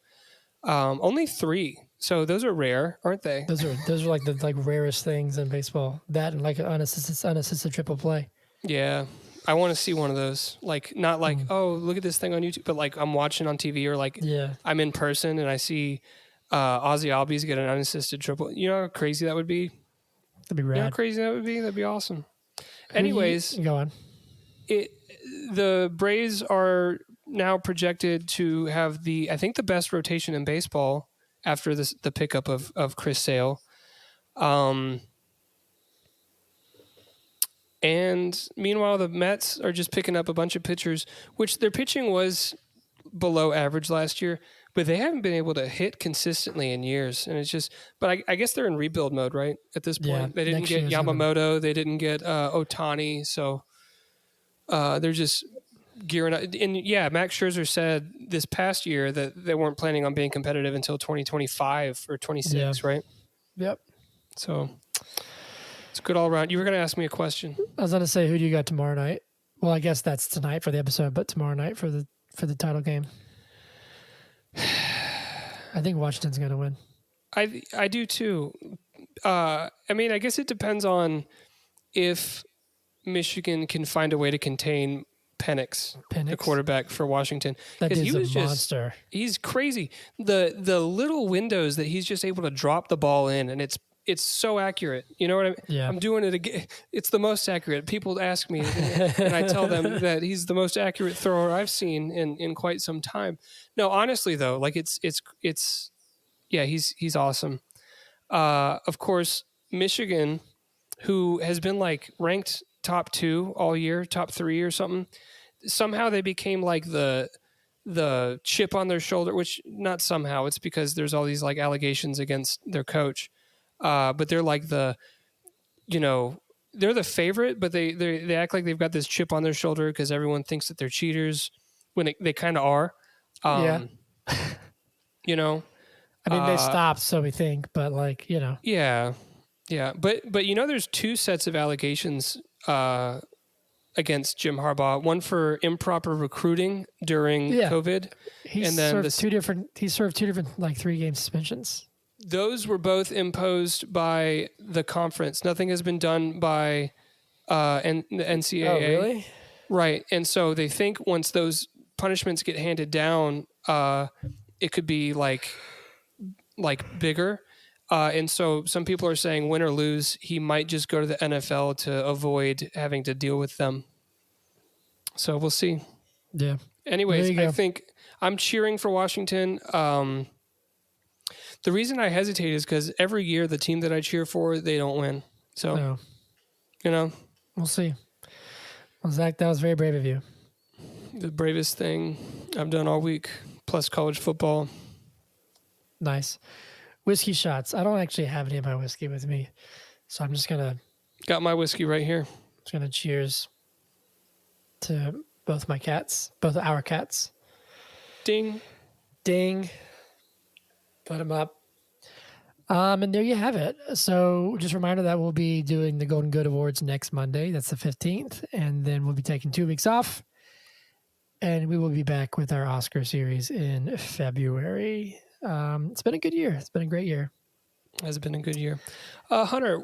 Only 3. So those are rare, aren't they? Those are like the rarest things in baseball. That and like an unassisted triple play. Yeah. I want to see one of those. Like, not like, oh, look at this thing on YouTube, but like I'm watching on TV, or like I'm in person and I see Ozzy Albies get an unassisted triple. You know how crazy that would be? That'd be rad. You know how crazy that would be? That'd be awesome. Anyways, go on. The Braves are now projected to have I think the best rotation in baseball after the pickup of Chris Sale. And meanwhile, the Mets are just picking up a bunch of pitchers, which their pitching was below average last year, but they haven't been able to hit consistently in years. And it's just, but I guess they're in rebuild mode, right? At this point, they didn't get Yamamoto, they didn't get Ohtani, so they're just gearing up. And yeah, Max Scherzer said this past year that they weren't planning on being competitive until 2025 or 26, right? Yep. So it's good all around. You were going to ask me a question. I was going to say, who do you got tomorrow night? Well, I guess that's tonight for the episode, but tomorrow night for the title game. I think Washington's going to win. I do too. I mean, I guess it depends on if Michigan can find a way to contain Penix, the quarterback for Washington. That dude's a monster. He's crazy. The little windows that he's just able to drop the ball in, and it's so accurate. You know what I mean? Yeah. I'm doing it again. It's the most accurate. People ask me, and I tell them that he's the most accurate thrower I've seen in quite some time. No, honestly though, like it's he's awesome. Of course, Michigan, who has been like ranked top 2 all year, top 3 or something. Somehow they became like the chip on their shoulder, which not somehow, it's because there's all these like allegations against their coach. But they're like they're the favorite, but they act like they've got this chip on their shoulder because everyone thinks that they're cheaters when they kind of are. Yeah. I mean, they stopped, so we think, but like, Yeah. Yeah. But there's 2 sets of allegations against Jim Harbaugh. One for improper recruiting during COVID. He served 2 different like 3-game suspensions. Those were both imposed by the conference. Nothing has been done by the NCAA. Oh, really? Right. And so they think once those punishments get handed down, it could be like bigger. And so some people are saying win or lose, he might just go to the NFL to avoid having to deal with them. So we'll see. Yeah. Anyways, I think I'm cheering for Washington. The reason I hesitate is because every year the team that I cheer for, they don't win. So, We'll see. Well, Zach, that was very brave of you. The bravest thing I've done all week, plus college football. Nice. Whiskey shots. I don't actually have any of my whiskey with me, so I'm just going to... Got my whiskey right here. Just going to cheers to both our cats. Ding. Ding. Put them up. And there you have it. So just a reminder that we'll be doing the Golden Goat Awards next Monday. That's the 15th. And then we'll be taking 2 weeks off. And we will be back with our Oscar series in February. It's been a good year. It's been a great year. Has been a good year. Hunter,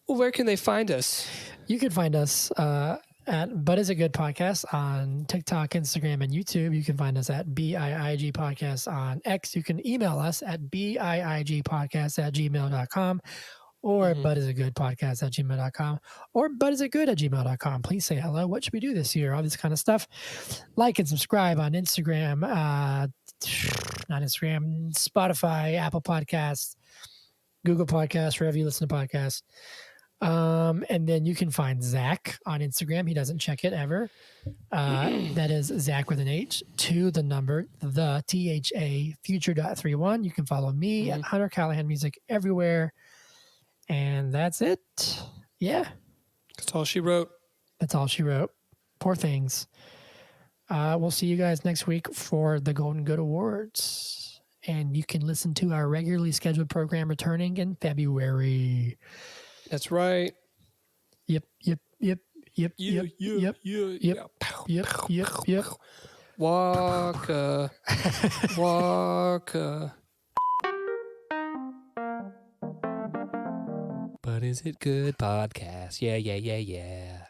where can they find us? You can find us at But Is It Good Podcast on TikTok, Instagram, and YouTube. You can find us at BIIG Podcast on X. You can email us at biigpodcast@gmail.com or butisitgoodpodcast@gmail.com or butisitgood@gmail.com. Please say hello. What should we do this year? All this kind of stuff. Like and subscribe on Instagram, not Instagram, Spotify, Apple Podcasts, Google Podcasts, wherever you listen to podcasts. And then you can find Zach on Instagram. He doesn't check it ever. That is Zach with an H to the number, the THA future.31. You can follow me at Hunter Callahan Music everywhere. And that's it. Yeah. That's all she wrote. That's all she wrote. Poor things. We'll see you guys next week for the Golden Good Awards. And you can listen to our regularly scheduled program returning in February. That's right. Yep. Waka. But Is It Good Podcast? Yeah.